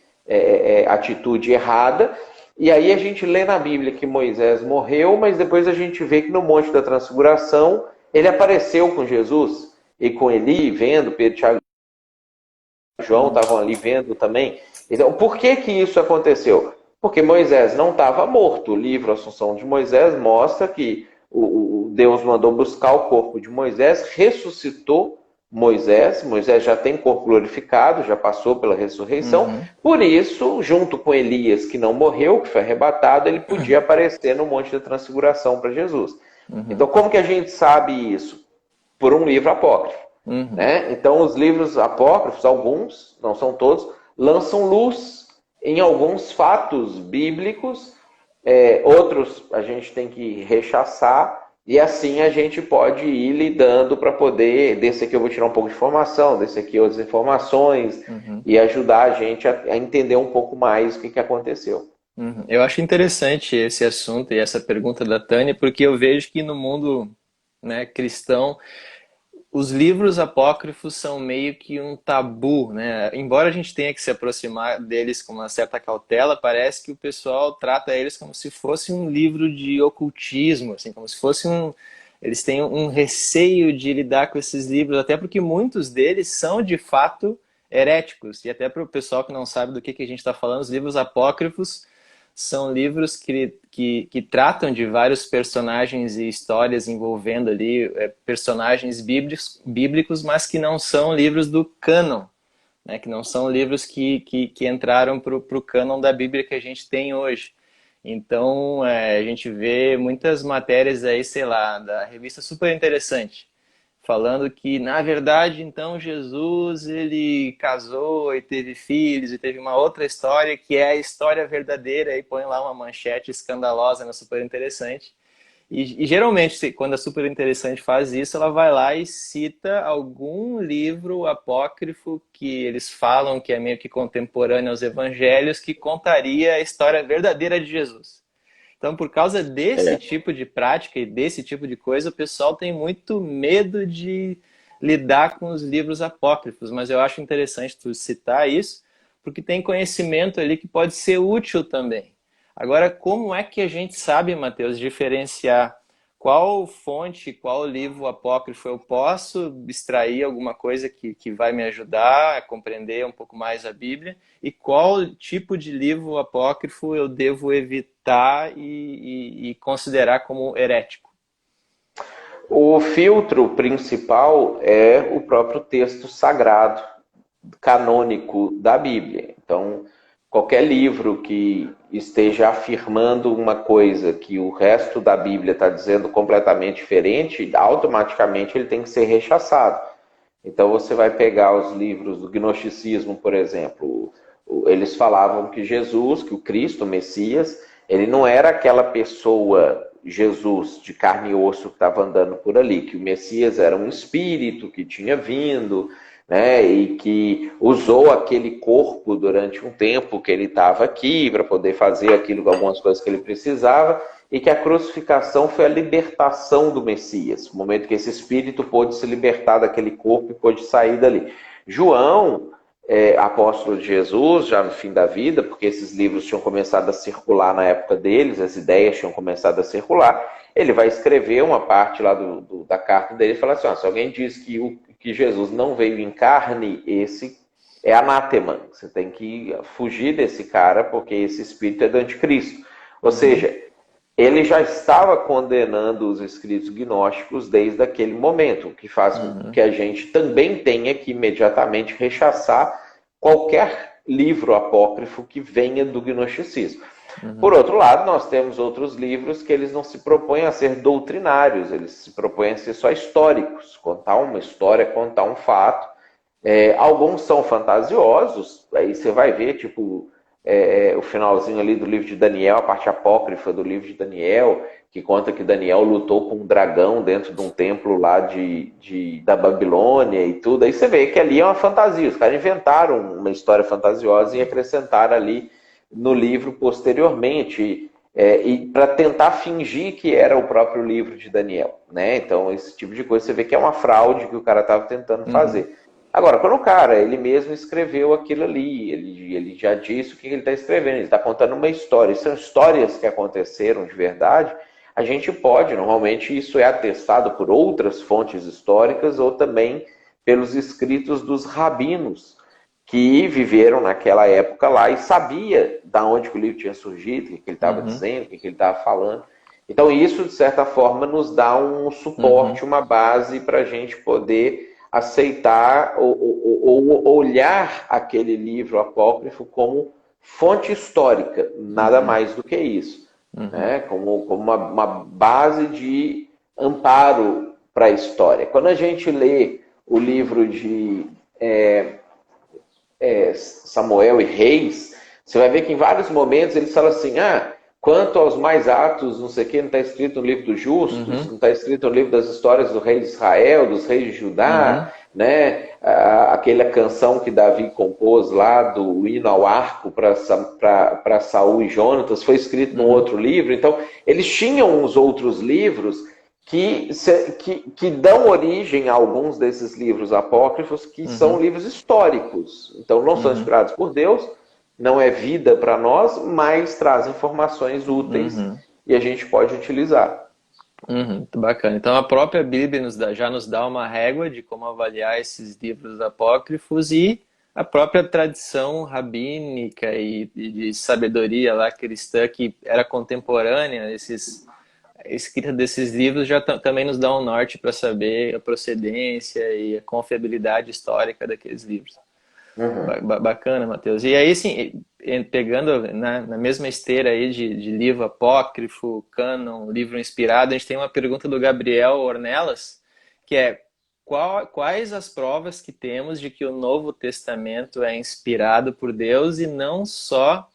atitude errada. E aí a gente lê na Bíblia que Moisés morreu, mas depois a gente vê que no Monte da Transfiguração ele apareceu com Jesus e com Eli, vendo, Pedro, Tiago e João estavam ali vendo também. Então, por que isso aconteceu? Porque Moisés não estava morto. O livro Assunção de Moisés mostra que Deus mandou buscar o corpo de Moisés, ressuscitou Moisés já tem corpo glorificado, já passou pela ressurreição, por isso, junto com Elias, que não morreu, que foi arrebatado, ele podia aparecer no Monte da Transfiguração para Jesus. Então, como que a gente sabe isso? Por um livro apócrifo. Né? Então, os livros apócrifos, alguns, não são todos, lançam luz em alguns fatos bíblicos, outros a gente tem que rechaçar, e assim a gente pode ir lidando para poder, desse aqui eu vou tirar um pouco de informação, desse aqui outras informações, e ajudar a gente a entender um pouco mais o que aconteceu. Eu acho interessante esse assunto e essa pergunta da Tânia, porque eu vejo que no mundo, né, cristão, os livros apócrifos são meio que um tabu, né? Embora a gente tenha que se aproximar deles com uma certa cautela, parece que o pessoal trata eles como se fosse um livro de ocultismo, assim, como se fosse eles têm um receio de lidar com esses livros, até porque muitos deles são de fato heréticos. E até para o pessoal que não sabe do que a gente está falando, os livros apócrifos são livros que tratam de vários personagens e histórias envolvendo ali personagens bíblicos, mas que não são livros do cânon, né? Que não são livros que entraram para o cânon da Bíblia que a gente tem hoje. Então, a gente vê muitas matérias aí, sei lá, da revista Super Interessante, falando que, na verdade, então, Jesus, ele casou e teve filhos e teve uma outra história que é a história verdadeira, e põe lá uma manchete escandalosa na Super Interessante. E geralmente, quando a Super Interessante faz isso, ela vai lá e cita algum livro apócrifo que eles falam que é meio que contemporâneo aos evangelhos, que contaria a história verdadeira de Jesus. Então, por causa desse tipo de prática e desse tipo de coisa, o pessoal tem muito medo de lidar com os livros apócrifos. Mas eu acho interessante tu citar isso, porque tem conhecimento ali que pode ser útil também. Agora, como é que a gente sabe, Mateus, diferenciar qual fonte, qual livro apócrifo eu posso extrair alguma coisa que vai me ajudar a compreender um pouco mais a Bíblia, e qual tipo de livro apócrifo eu devo evitar e considerar como herético? O filtro principal é o próprio texto sagrado, canônico da Bíblia. Então, qualquer livro que esteja afirmando uma coisa que o resto da Bíblia está dizendo completamente diferente, automaticamente ele tem que ser rechaçado. Então, você vai pegar os livros do gnosticismo, por exemplo. Eles falavam que Jesus, que o Cristo, o Messias, ele não era aquela pessoa, Jesus, de carne e osso que estava andando por ali, que o Messias era um espírito que tinha vindo, né, e que usou aquele corpo durante um tempo que ele estava aqui para poder fazer aquilo, algumas coisas que ele precisava, e que a crucificação foi a libertação do Messias, o momento que esse espírito pôde se libertar daquele corpo e pôde sair dali. João, apóstolo de Jesus, já no fim da vida, porque esses livros tinham começado a circular na época deles, as ideias tinham começado a circular, ele vai escrever uma parte lá da carta dele e falar assim, se alguém diz que Jesus não veio em carne, esse é anátema. Você tem que fugir desse cara, porque esse espírito é do anticristo. Ou seja, ele já estava condenando os escritos gnósticos desde aquele momento, o que faz com que a gente também tenha que imediatamente rechaçar qualquer livro apócrifo que venha do gnosticismo. Por outro lado, nós temos outros livros que eles não se propõem a ser doutrinários, eles se propõem a ser só históricos, contar uma história, contar um fato. Alguns são fantasiosos, aí você vai ver, tipo, o finalzinho ali do livro de Daniel, a parte apócrifa do livro de Daniel, que conta que Daniel lutou com um dragão dentro de um templo lá da Babilônia e tudo. Aí você vê que ali é uma fantasia, os caras inventaram uma história fantasiosa e acrescentaram ali no livro posteriormente, e para tentar fingir que era o próprio livro de Daniel, né? Então, esse tipo de coisa você vê que é uma fraude que o cara estava tentando fazer. Agora, quando o cara, ele mesmo escreveu aquilo ali, ele já disse o que ele está escrevendo, ele está contando uma história, são histórias que aconteceram de verdade, a gente pode, normalmente isso é atestado por outras fontes históricas ou também pelos escritos dos rabinos, que viveram naquela época lá e sabia da onde que o livro tinha surgido, o que ele estava dizendo, o que ele estava falando. Então isso, de certa forma, nos dá um suporte, uma base para a gente poder aceitar ou olhar aquele livro apócrifo como fonte histórica, nada mais do que isso. Né? Como uma base de amparo para a história. Quando a gente lê o livro de Samuel e Reis, você vai ver que em vários momentos eles falam assim, quanto aos mais atos, não sei o que, não está escrito no livro dos justos, não está escrito no livro das histórias do rei de Israel, dos reis de Judá, né? Aquela canção que Davi compôs lá do hino ao arco para Saul e Jonatas, foi escrito num outro livro. Então, eles tinham uns outros livros que dão origem a alguns desses livros apócrifos, que são livros históricos. Então, não são inspirados por Deus, não é vida para nós, mas traz informações úteis e a gente pode utilizar. Muito bacana. Então a própria Bíblia já nos dá uma régua de como avaliar esses livros apócrifos e a própria tradição rabínica e de sabedoria lá cristã que era contemporânea, a escrita desses livros já também nos dá um norte para saber a procedência e a confiabilidade histórica daqueles livros. Bacana, Matheus. E aí, assim, pegando na mesma esteira aí de livro apócrifo, cânon, livro inspirado, a gente tem uma pergunta do Gabriel Ornelas, que é quais as provas que temos de que o Novo Testamento é inspirado por Deus e não só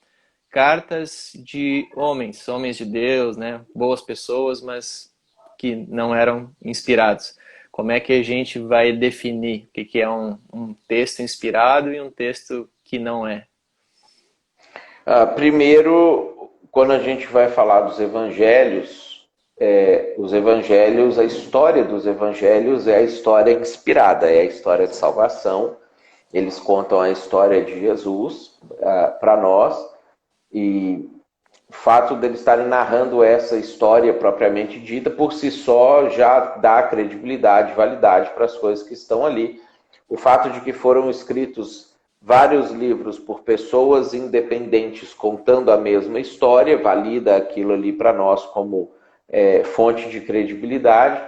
cartas de homens de Deus, né? Boas pessoas, mas que não eram inspirados. Como é que a gente vai definir o que é um texto inspirado e um texto que não é? Primeiro, quando a gente vai falar dos evangelhos, a história dos evangelhos é a história inspirada, é a história de salvação. Eles contam a história de Jesus para nós, e o fato deles estarem narrando essa história propriamente dita, por si só, já dá credibilidade, validade para as coisas que estão ali. O fato de que foram escritos vários livros por pessoas independentes contando a mesma história, valida aquilo ali para nós como fonte de credibilidade.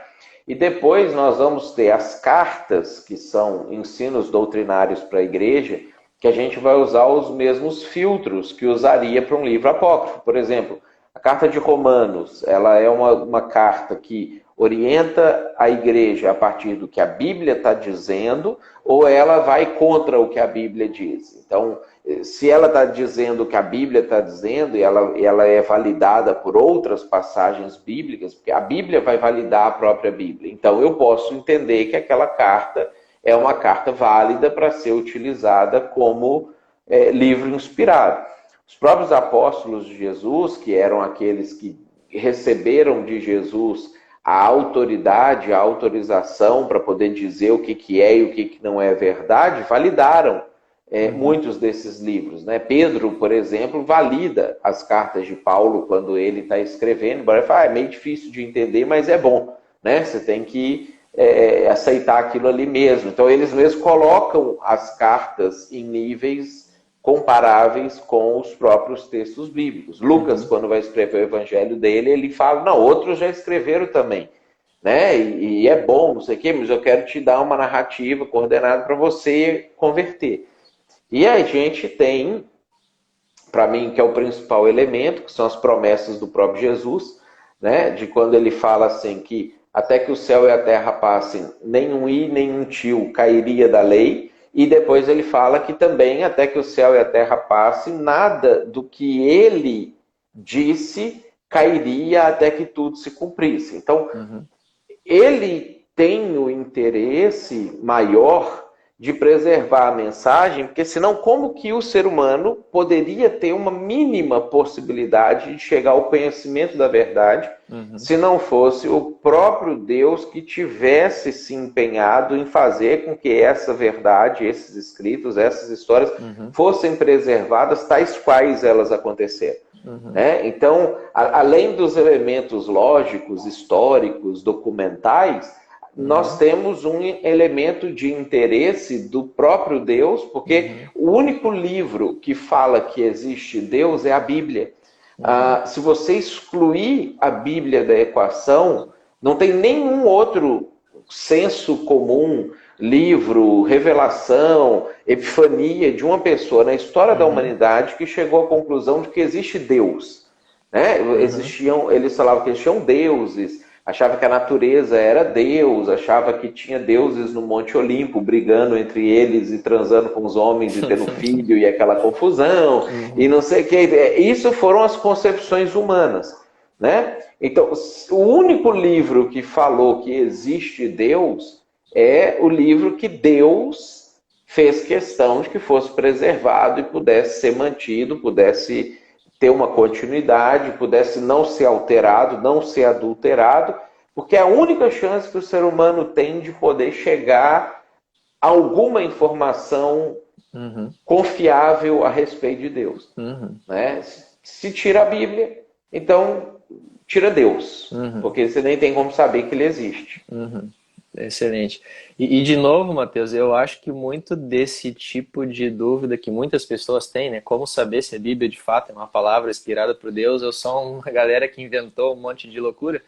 E depois nós vamos ter as cartas, que são ensinos doutrinários para a igreja, que a gente vai usar os mesmos filtros que usaria para um livro apócrifo. Por exemplo, a carta de Romanos, ela é uma carta que orienta a igreja a partir do que a Bíblia está dizendo, ou ela vai contra o que a Bíblia diz. Então, se ela está dizendo o que a Bíblia está dizendo, e ela é validada por outras passagens bíblicas, porque a Bíblia vai validar a própria Bíblia. Então, eu posso entender que aquela carta é uma carta válida para ser utilizada como livro inspirado. Os próprios apóstolos de Jesus, que eram aqueles que receberam de Jesus a autoridade, a autorização para poder dizer o que é e o que não é verdade, validaram muitos desses livros. Né? Pedro, por exemplo, valida as cartas de Paulo quando ele está escrevendo, embora ele fale, é meio difícil de entender, mas é bom. Né? Você tem que aceitar aquilo ali mesmo. Então, eles mesmos colocam as cartas em níveis comparáveis com os próprios textos bíblicos. Lucas, quando vai escrever o evangelho dele, ele fala, não, outros já escreveram também. Né? E é bom, não sei o quê, mas eu quero te dar uma narrativa coordenada para você converter. E a gente tem, para mim, que é o principal elemento, que são as promessas do próprio Jesus, né? De quando ele fala assim que até que o céu e a terra passem, nenhum i, nenhum tio cairia da lei. E depois ele fala que também, até que o céu e a terra passem, nada do que ele disse cairia até que tudo se cumprisse. Então, ele tem o interesse maior de preservar a mensagem, porque senão como que o ser humano poderia ter uma mínima possibilidade de chegar ao conhecimento da verdade, se não fosse o próprio Deus que tivesse se empenhado em fazer com que essa verdade, esses escritos, essas histórias fossem preservadas tais quais elas aconteceram. Né? Então, além dos elementos lógicos, históricos, documentais, nós temos um elemento de interesse do próprio Deus, porque o único livro que fala que existe Deus é a Bíblia. Se você excluir a Bíblia da equação, não tem nenhum outro senso comum, livro, revelação, epifania de uma pessoa na história da humanidade que chegou à conclusão de que existe Deus. Né? Eles falavam que existiam deuses, achava que a natureza era Deus, achava que tinha deuses no Monte Olimpo, brigando entre eles e transando com os homens e tendo filho e aquela confusão, e não sei o que. Isso foram as concepções humanas. Né? Então, o único livro que falou que existe Deus é o livro que Deus fez questão de que fosse preservado e pudesse ser mantido, pudesse ter uma continuidade, pudesse não ser alterado, não ser adulterado, porque é a única chance que o ser humano tem de poder chegar a alguma informação confiável a respeito de Deus. Né? Se tira a Bíblia, então tira Deus, porque você nem tem como saber que ele existe. Excelente. E de novo, Matheus, eu acho que muito desse tipo de dúvida que muitas pessoas têm, né? Como saber se a Bíblia de fato é uma palavra inspirada por Deus ou só uma galera que inventou um monte de loucura,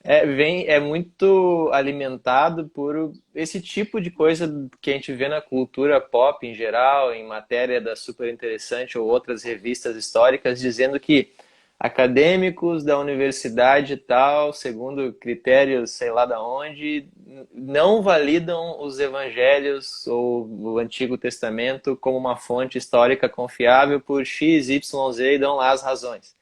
é muito alimentado por esse tipo de coisa que a gente vê na cultura pop em geral, em matéria da Super Interessante ou outras revistas históricas, dizendo que acadêmicos da universidade e tal, segundo critérios sei lá da onde, não validam os evangelhos ou o Antigo Testamento como uma fonte histórica confiável por X, Y, Z e dão lá as razões.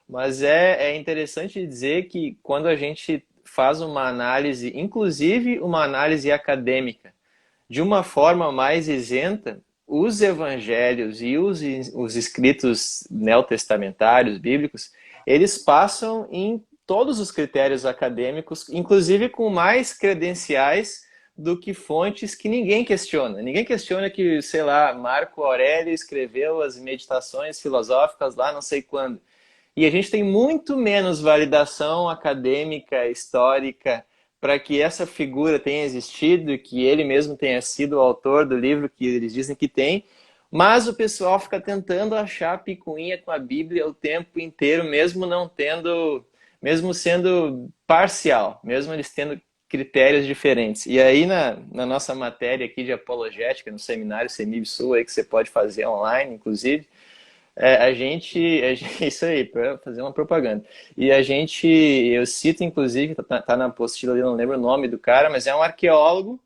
Mas é interessante dizer que quando a gente faz uma análise, inclusive uma análise acadêmica, de uma forma mais isenta, os evangelhos e os escritos neotestamentários, bíblicos, eles passam em todos os critérios acadêmicos, inclusive com mais credenciais do que fontes que ninguém questiona. Ninguém questiona que, sei lá, Marco Aurélio escreveu as meditações filosóficas lá não sei quando. E a gente tem muito menos validação acadêmica, histórica, para que essa figura tenha existido e que ele mesmo tenha sido o autor do livro que eles dizem que tem, mas o pessoal fica tentando achar picuinha com a Bíblia o tempo inteiro, mesmo não tendo, mesmo sendo parcial, mesmo eles tendo critérios diferentes. E aí, na nossa matéria aqui de apologética, no seminário CEMIB-Sul, aí, que você pode fazer online, inclusive, isso aí, para fazer uma propaganda. E eu cito, inclusive, tá na apostila ali, eu não lembro o nome do cara, mas é um arqueólogo,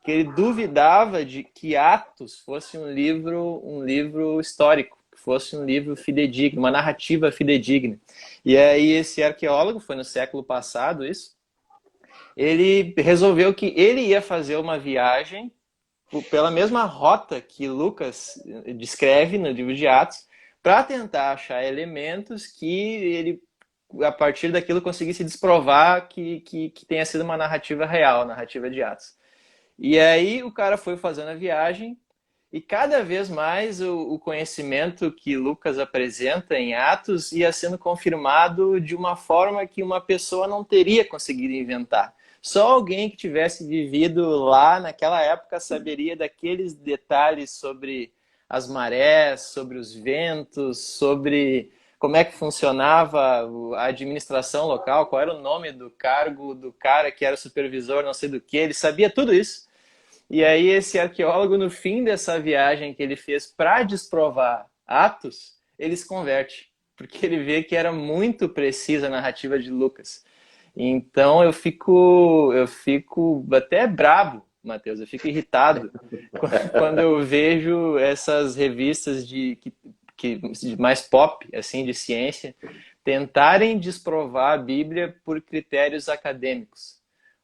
que ele duvidava de que Atos fosse um livro histórico, que fosse um livro fidedigno, uma narrativa fidedigna. E aí esse arqueólogo, foi no século passado isso, ele resolveu que ele ia fazer uma viagem pela mesma rota que Lucas descreve no livro de Atos, para tentar achar elementos que ele, a partir daquilo, conseguisse desprovar que tenha sido uma narrativa real, a narrativa de Atos. E aí o cara foi fazendo a viagem e cada vez mais o conhecimento que Lucas apresenta em Atos ia sendo confirmado de uma forma que uma pessoa não teria conseguido inventar. Só alguém que tivesse vivido lá naquela época saberia daqueles detalhes sobre as marés, sobre os ventos, sobre como é que funcionava a administração local, qual era o nome do cargo do cara que era supervisor, não sei do que, ele sabia tudo isso. E aí esse arqueólogo, no fim dessa viagem que ele fez para desprovar Atos, ele se converte, porque ele vê que era muito precisa a narrativa de Lucas. Então eu fico até brabo, Matheus, eu fico irritado quando eu vejo essas revistas de mais pop, assim, de ciência, tentarem desprovar a Bíblia por critérios acadêmicos,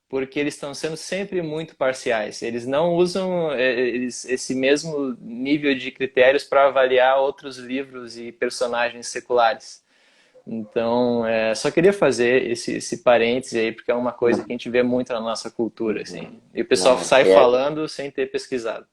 porque eles estão sendo sempre muito parciais. Eles não usam esse mesmo nível de critérios para avaliar outros livros e personagens seculares. Então, só queria fazer esse parêntese aí, porque é uma coisa que a gente vê muito na nossa cultura, assim. E o pessoal Não, sai falando sem ter pesquisado.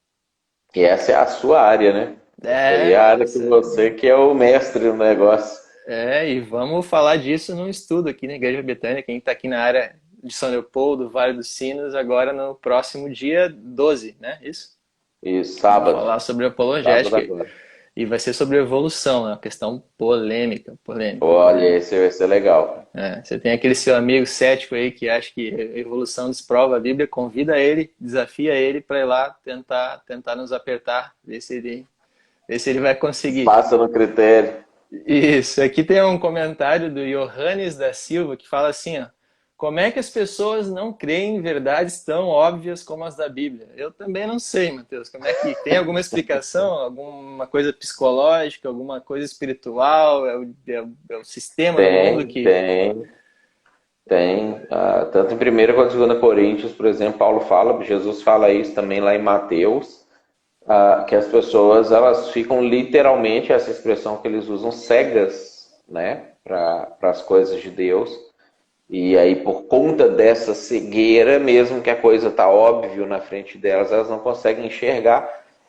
e essa é a sua área, né? Essa aí é a área que Nossa. você que é o mestre no negócio. E vamos falar disso num estudo aqui na Igreja Betânia, quem está aqui na área de São Leopoldo, Vale dos Sinos, agora no próximo dia 12, né? Isso? E Vamos sábado. falar sobre Sábado apologética. agora. E vai ser sobre evolução, né? Uma questão polêmica, polêmica, Olha, polêmica. esse vai ser legal. Você tem aquele seu amigo cético aí que acha que a evolução desprova a Bíblia, convida ele, desafia ele para ir lá tentar nos apertar, ver se ele vai conseguir. Passa no critério. Isso, aqui tem um comentário do Johannes da Silva que fala assim, ó, como é que as pessoas não creem em verdades tão óbvias como as da Bíblia? Eu também não sei, Matheus. Como é que tem alguma explicação, alguma coisa psicológica, alguma coisa espiritual? É o sistema do mundo Tem, que... tem, tem. Tanto em 1ª quanto em 2ª Coríntios, por exemplo, Paulo fala, Jesus fala isso também lá em Mateus, que as pessoas elas ficam literalmente, essa expressão que eles usam, cegas, né, para as coisas de Deus. E aí, por conta dessa cegueira, mesmo que a coisa está óbvio na frente delas, elas não conseguem enxergar.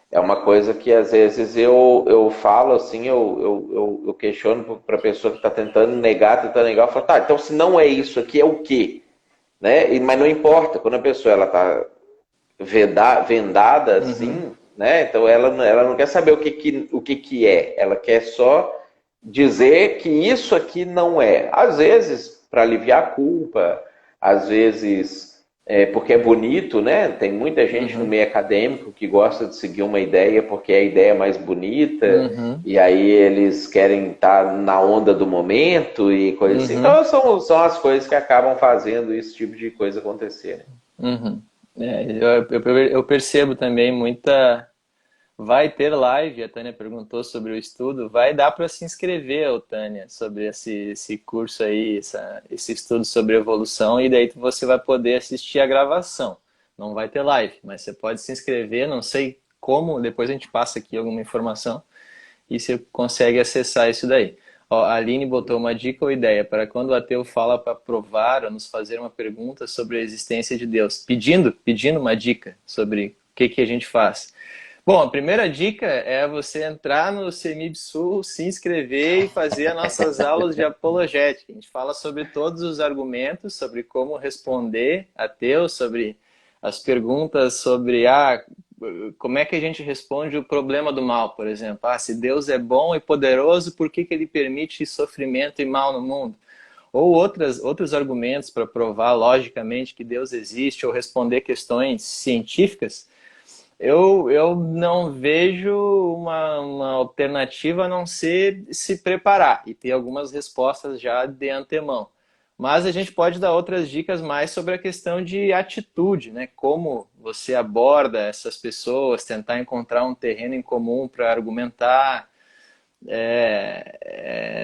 É uma coisa que às vezes eu falo assim, eu questiono para a pessoa que está tentando negar, eu falo, tá, então se não é isso aqui, é o quê? Né? Mas não importa, quando a pessoa está vendada assim, né? Então ela não quer saber o que é, ela quer só dizer que isso aqui não é. Às vezes, para aliviar a culpa, às vezes porque é bonito, né? Tem muita gente no meio acadêmico que gosta de seguir uma ideia porque é a ideia mais bonita, e aí eles querem estar na onda do momento e coisa assim. Então são as coisas que acabam fazendo esse tipo de coisa acontecer. Uhum. Eu percebo também muita... Vai ter live, a Tânia perguntou sobre o estudo. Vai dar para se inscrever, ô, Tânia, sobre esse curso aí, esse estudo sobre evolução, e daí você vai poder assistir a gravação. Não vai ter live, mas você pode se inscrever, não sei como, depois a gente passa aqui alguma informação e você consegue acessar isso daí. Ó, a Aline botou uma dica ou ideia para quando o ateu fala para provar ou nos fazer uma pergunta sobre a existência de Deus, pedindo uma dica sobre o que a gente faz. Bom, a primeira dica é você entrar no CEMIB-Sul, se inscrever e fazer as nossas aulas de apologética. A gente fala sobre todos os argumentos, sobre como responder ateus, sobre as perguntas sobre como é que a gente responde o problema do mal, por exemplo. Se Deus é bom e poderoso, por que ele permite sofrimento e mal no mundo? ou outros argumentos para provar logicamente que Deus existe ou responder questões científicas, eu não vejo uma alternativa a não ser se preparar e ter algumas respostas já de antemão. Mas a gente pode dar outras dicas mais sobre a questão de atitude, né? Como você aborda essas pessoas, tentar encontrar um terreno em comum para argumentar.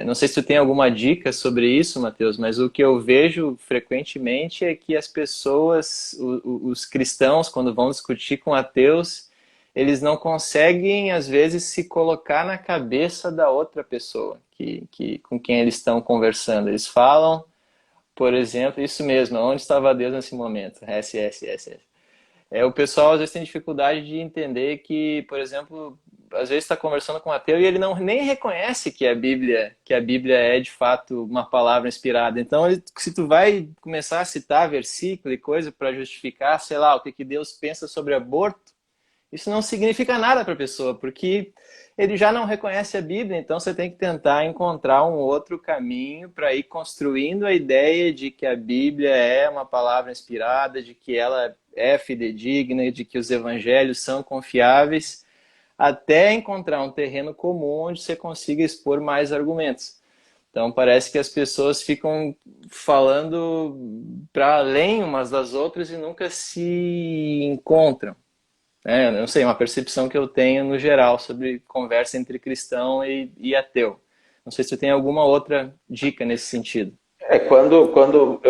Não sei se tu tem alguma dica sobre isso, Matheus, mas o que eu vejo frequentemente é que as pessoas, os cristãos, quando vão discutir com ateus, eles não conseguem, às vezes, se colocar na cabeça da outra pessoa com quem eles estão conversando. Eles falam, por exemplo, isso mesmo, onde estava Deus nesse momento? S. O pessoal às vezes tem dificuldade de entender que, por exemplo, às vezes está conversando com um ateu e ele não nem reconhece que a Bíblia é de fato uma palavra inspirada. Então, se tu vai começar a citar versículo e coisa para justificar, sei lá, o que Deus pensa sobre aborto, isso não significa nada para a pessoa, porque ele já não reconhece a Bíblia, então você tem que tentar encontrar um outro caminho para ir construindo a ideia de que a Bíblia é uma palavra inspirada, de que ela é fidedigna, de que os evangelhos são confiáveis, até encontrar um terreno comum onde você consiga expor mais argumentos. Então parece que as pessoas ficam falando para além umas das outras e nunca se encontram. Eu não sei, uma percepção que eu tenho no geral sobre conversa entre cristão e ateu. Não sei se você tem alguma outra dica nesse sentido. Quando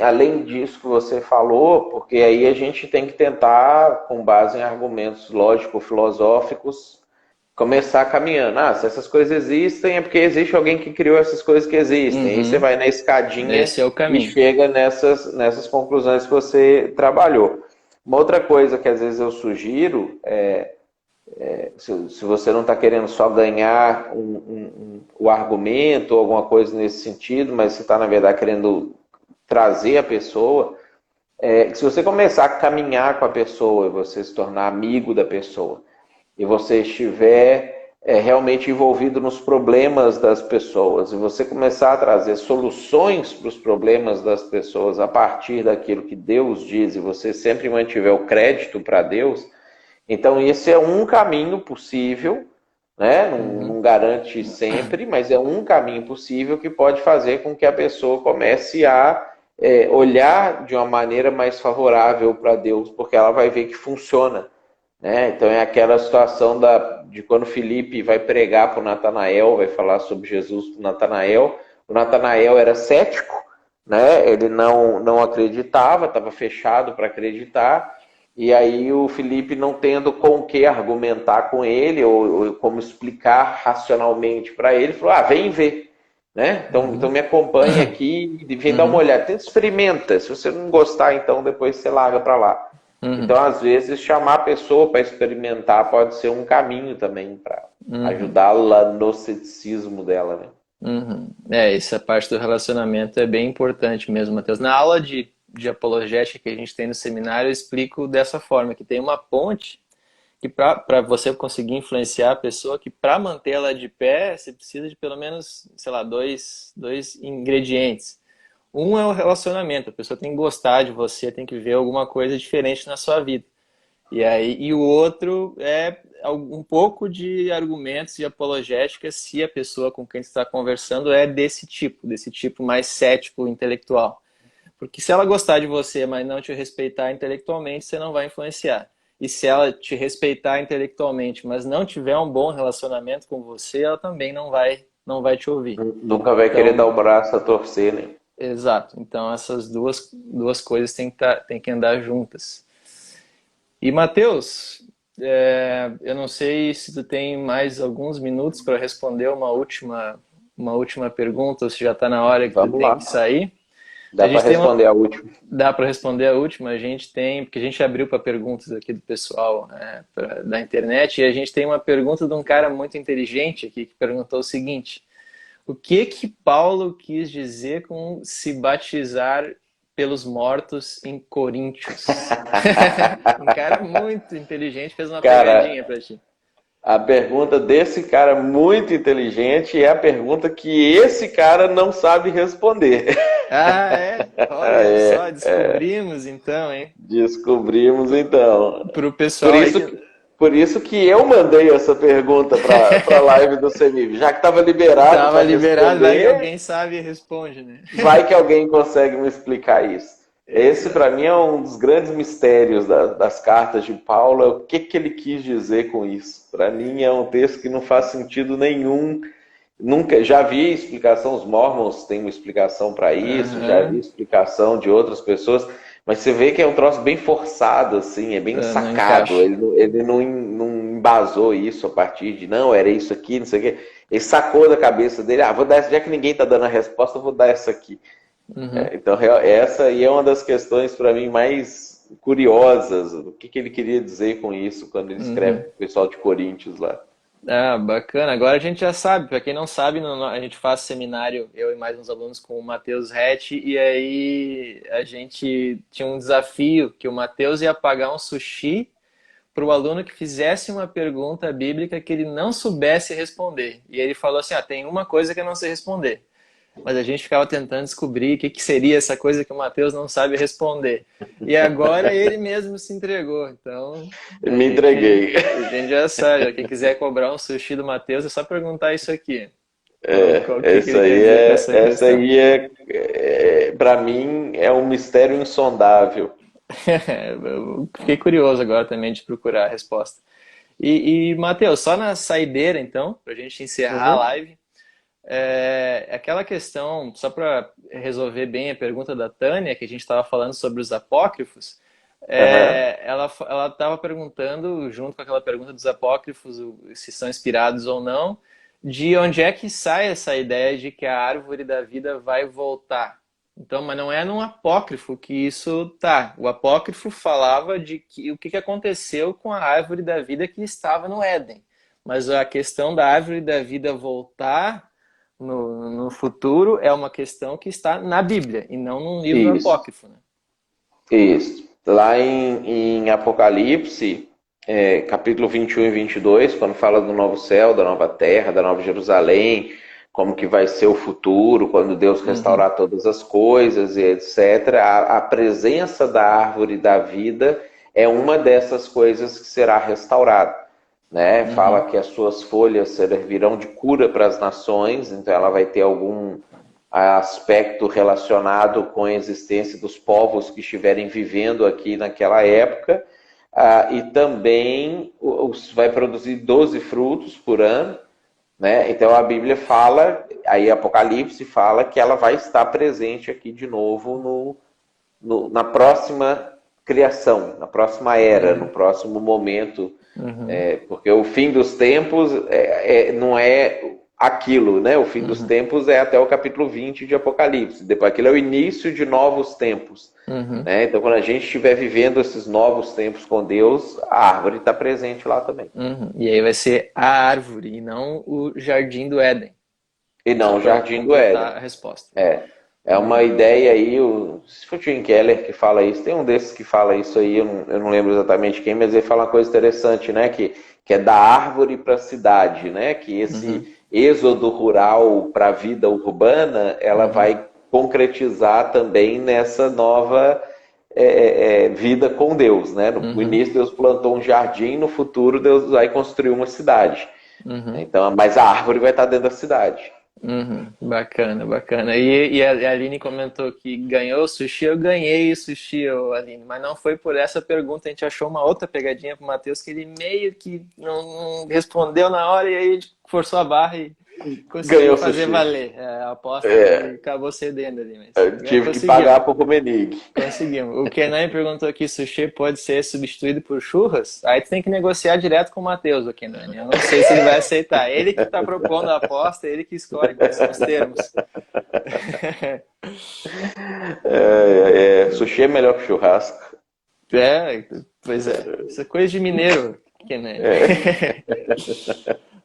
além disso que você falou, porque aí a gente tem que tentar, com base em argumentos lógico-filosóficos, começar caminhando. Se essas coisas existem, é porque existe alguém que criou essas coisas que existem. Aí você vai na escadinha Esse é o e caminho. chega nessas conclusões que você trabalhou. Uma outra coisa que às vezes eu sugiro se você não está querendo só ganhar o argumento ou alguma coisa nesse sentido, mas você está, na verdade, querendo trazer a pessoa, se você começar a caminhar com a pessoa e você se tornar amigo da pessoa, e você estiver realmente envolvido nos problemas das pessoas, e você começar a trazer soluções para os problemas das pessoas a partir daquilo que Deus diz, e você sempre mantiver o crédito para Deus, então esse é um caminho possível, né? Não garante sempre, mas é um caminho possível que pode fazer com que a pessoa comece a olhar de uma maneira mais favorável para Deus, porque ela vai ver que funciona. Né? Então é aquela situação de quando Filipe vai pregar para o Natanael, vai falar sobre Jesus para o Natanael. O Natanael era cético, né? Ele não acreditava, estava fechado para acreditar. E aí o Filipe, não tendo com o que argumentar com ele, ou como explicar racionalmente para ele, falou, vem ver. Né? Então me acompanha aqui e vem dar uma olhada. Tenta, experimenta. Se você não gostar, então depois você larga para lá. Então, às vezes, chamar a pessoa para experimentar pode ser um caminho também para ajudá-la no ceticismo dela, né? Essa parte do relacionamento é bem importante mesmo, Matheus. Na aula de apologética que a gente tem no seminário, eu explico dessa forma, que tem uma ponte que para você conseguir influenciar a pessoa, que para manter ela de pé, você precisa de pelo menos, sei lá, dois ingredientes. Um é o relacionamento, a pessoa tem que gostar de você, tem que ver alguma coisa diferente na sua vida. E o outro é um pouco de argumentos de apologética se a pessoa com quem você está conversando é desse tipo mais cético, intelectual. Porque se ela gostar de você, mas não te respeitar intelectualmente, você não vai influenciar. E se ela te respeitar intelectualmente, mas não tiver um bom relacionamento com você, ela também não vai te ouvir. Nunca vai querer dar o braço a torcer, né? Exato. Então essas duas coisas têm que andar juntas. E Matheus, eu não sei se tu tem mais alguns minutos para responder uma última pergunta, ou se já está na hora que tu Vamos tem lá. que sair. Dá para responder a última. Dá para responder a última. A gente tem, porque a gente abriu para perguntas aqui do pessoal da internet, e a gente tem uma pergunta de um cara muito inteligente aqui que perguntou o seguinte: o que Paulo quis dizer com se batizar pelos mortos em Coríntios? Um cara muito inteligente fez uma pegadinha para ti. A pergunta desse cara muito inteligente é a pergunta que esse cara não sabe responder. Ah, é? Olha só, descobrimos então, hein? Descobrimos então. Para o Por pessoal aí isso, que por isso que eu mandei essa pergunta para a live do CEMIG. Já que estava liberado estava para liberado, vai que responder, alguém sabe e responde, né? vai que alguém consegue me explicar isso. Esse, para Exato. mim, é um dos grandes mistérios das cartas de Paulo. É o que, que ele quis dizer com isso? Para mim, é um texto que não faz sentido nenhum. Nunca, já vi explicação, os Mormons têm uma explicação para isso, já vi Aham. explicação de outras pessoas, mas você vê que é um troço bem forçado, assim, é bem Não sacado. encaixa. Ele não embasou isso a partir de, não, era isso aqui, não sei o quê. Ele sacou da cabeça dele, vou dar essa, já que ninguém está dando a resposta, eu vou dar essa aqui. Uhum. Então, essa aí é uma das questões para mim mais curiosas. O que, que ele queria dizer com isso quando ele escreve Uhum. para o pessoal de Coríntios lá. Ah, bacana. Agora a gente já sabe. Para quem não sabe, a gente faz seminário, eu e mais uns alunos, com o Matheus Rett, e aí a gente tinha um desafio que o Matheus ia pagar um sushi para o aluno que fizesse uma pergunta bíblica que ele não soubesse responder. E ele falou assim: tem uma coisa que eu não sei responder. Mas a gente ficava tentando descobrir o que, que seria essa coisa que o Matheus não sabe responder. E agora ele mesmo se entregou. Então, Me entreguei. a gente já sabe. Quem quiser cobrar um sushi do Matheus é só perguntar isso aqui. Qual que ele quer dizer com essa Essa questão? aí para mim, é um mistério insondável. Eu fiquei curioso agora também de procurar a resposta. Matheus, só na saideira, então, para a gente encerrar a Uhum, live, aquela questão, só para resolver bem a pergunta da Tânia, que a gente estava falando sobre os apócrifos, aham. ela estava perguntando, junto com aquela pergunta dos apócrifos, se são inspirados ou não, de onde é que sai essa ideia de que a árvore da vida vai voltar. Então, mas não é num apócrifo que isso tá. O apócrifo falava de que, o que aconteceu com a árvore da vida que estava no Éden. Mas a questão da árvore da vida voltar no futuro é uma questão que está na Bíblia e não num livro Isso, apócrifo, né? isso. Lá em Apocalipse, capítulo 21 e 22, quando fala do novo céu, da nova terra, da nova Jerusalém, como que vai ser o futuro, quando Deus Uhum, restaurar todas as coisas e etc., a presença da árvore da vida é uma dessas coisas que será restaurada. Né? Fala uhum, que as suas folhas servirão de cura para as nações, então ela vai ter algum aspecto relacionado com a existência dos povos que estiverem vivendo aqui naquela época, e também vai produzir 12 frutos por ano, né? Então a Bíblia fala, aí Apocalipse fala que ela vai estar presente aqui de novo na próxima criação, na próxima era, no uhum, próximo momento, uhum, porque o fim dos tempos não é aquilo, né? O fim dos uhum, tempos é até o capítulo 20 de Apocalipse. Depois aquilo é o início de novos tempos. uhum, Né? Então, quando a gente estiver vivendo esses novos tempos com Deus, a árvore está presente lá também. uhum. E aí vai ser a árvore e não o jardim do Éden. E Só não o para Jardim do Éden. completar a resposta. É uma Uhum, ideia aí, se for o Tim Keller que fala isso, tem um desses que fala isso aí, eu não lembro exatamente quem, mas ele fala uma coisa interessante, né? Que é da árvore para a cidade, né? Que uhum, esse êxodo rural para a vida urbana, ela uhum, vai concretizar também nessa nova vida com Deus, né? No uhum, início Deus plantou um jardim, no futuro Deus vai construir uma cidade. uhum. Então, mas a árvore vai estar dentro da cidade. Uhum, bacana, bacana. E a Aline comentou que ganhou o sushi. Eu ganhei o sushi, ô, Aline, mas não foi por essa pergunta. A gente achou uma outra pegadinha pro Matheus que ele meio que não respondeu na hora e aí a gente forçou a barra e conseguiu Ganhou fazer sushi. valer. A aposta ele acabou cedendo ali, mas Eu tive que pagar conseguimos. por Rumenig. Conseguimos. O Kenan perguntou aqui: sushi pode ser substituído por churras? Aí tu tem que negociar direto com o Matheus, o Kenan. Eu não sei se ele vai aceitar. Ele que está propondo a aposta, ele que escolhe quais são os termos. Sushi é melhor que churrasco. Pois é. Isso é coisa de mineiro. Que, né? É.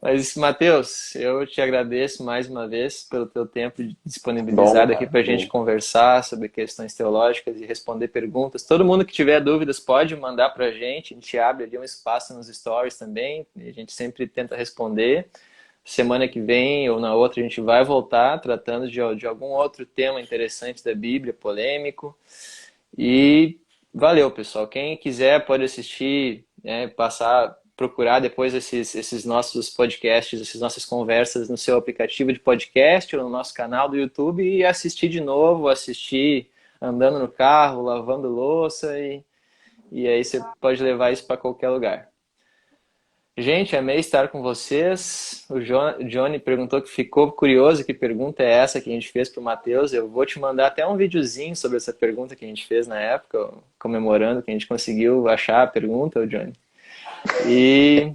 Mas, Matheus, eu te agradeço mais uma vez pelo teu tempo Bom, disponibilizado aqui cara. para a gente Bom. conversar sobre questões teológicas e responder perguntas. Todo mundo que tiver dúvidas pode mandar para a gente abre ali um espaço nos stories também, e a gente sempre tenta responder. Semana que vem ou na outra a gente vai voltar tratando de algum outro tema interessante da Bíblia, polêmico. E valeu, pessoal. Quem quiser pode assistir, passar, procurar depois esses nossos podcasts, essas nossas conversas no seu aplicativo de podcast ou no nosso canal do YouTube e assistir de novo, assistir andando no carro, lavando louça e aí você pode levar isso para qualquer lugar. Gente, amei estar com vocês. O Johnny perguntou que ficou curioso que pergunta é essa que a gente fez para o Matheus. Eu vou te mandar até um videozinho sobre essa pergunta que a gente fez na época, comemorando que a gente conseguiu achar a pergunta, o Johnny. E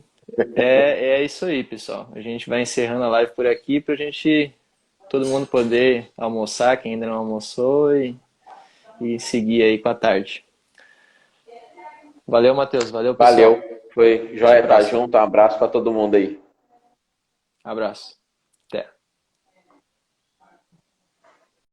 é isso aí, pessoal. A gente vai encerrando a live por aqui para a gente, todo mundo poder almoçar, quem ainda não almoçou, e seguir aí com a tarde. Valeu, Matheus. Valeu, Valeu. pessoal. Foi Até a joia estar próxima. junto. Um abraço para todo mundo aí. Abraço.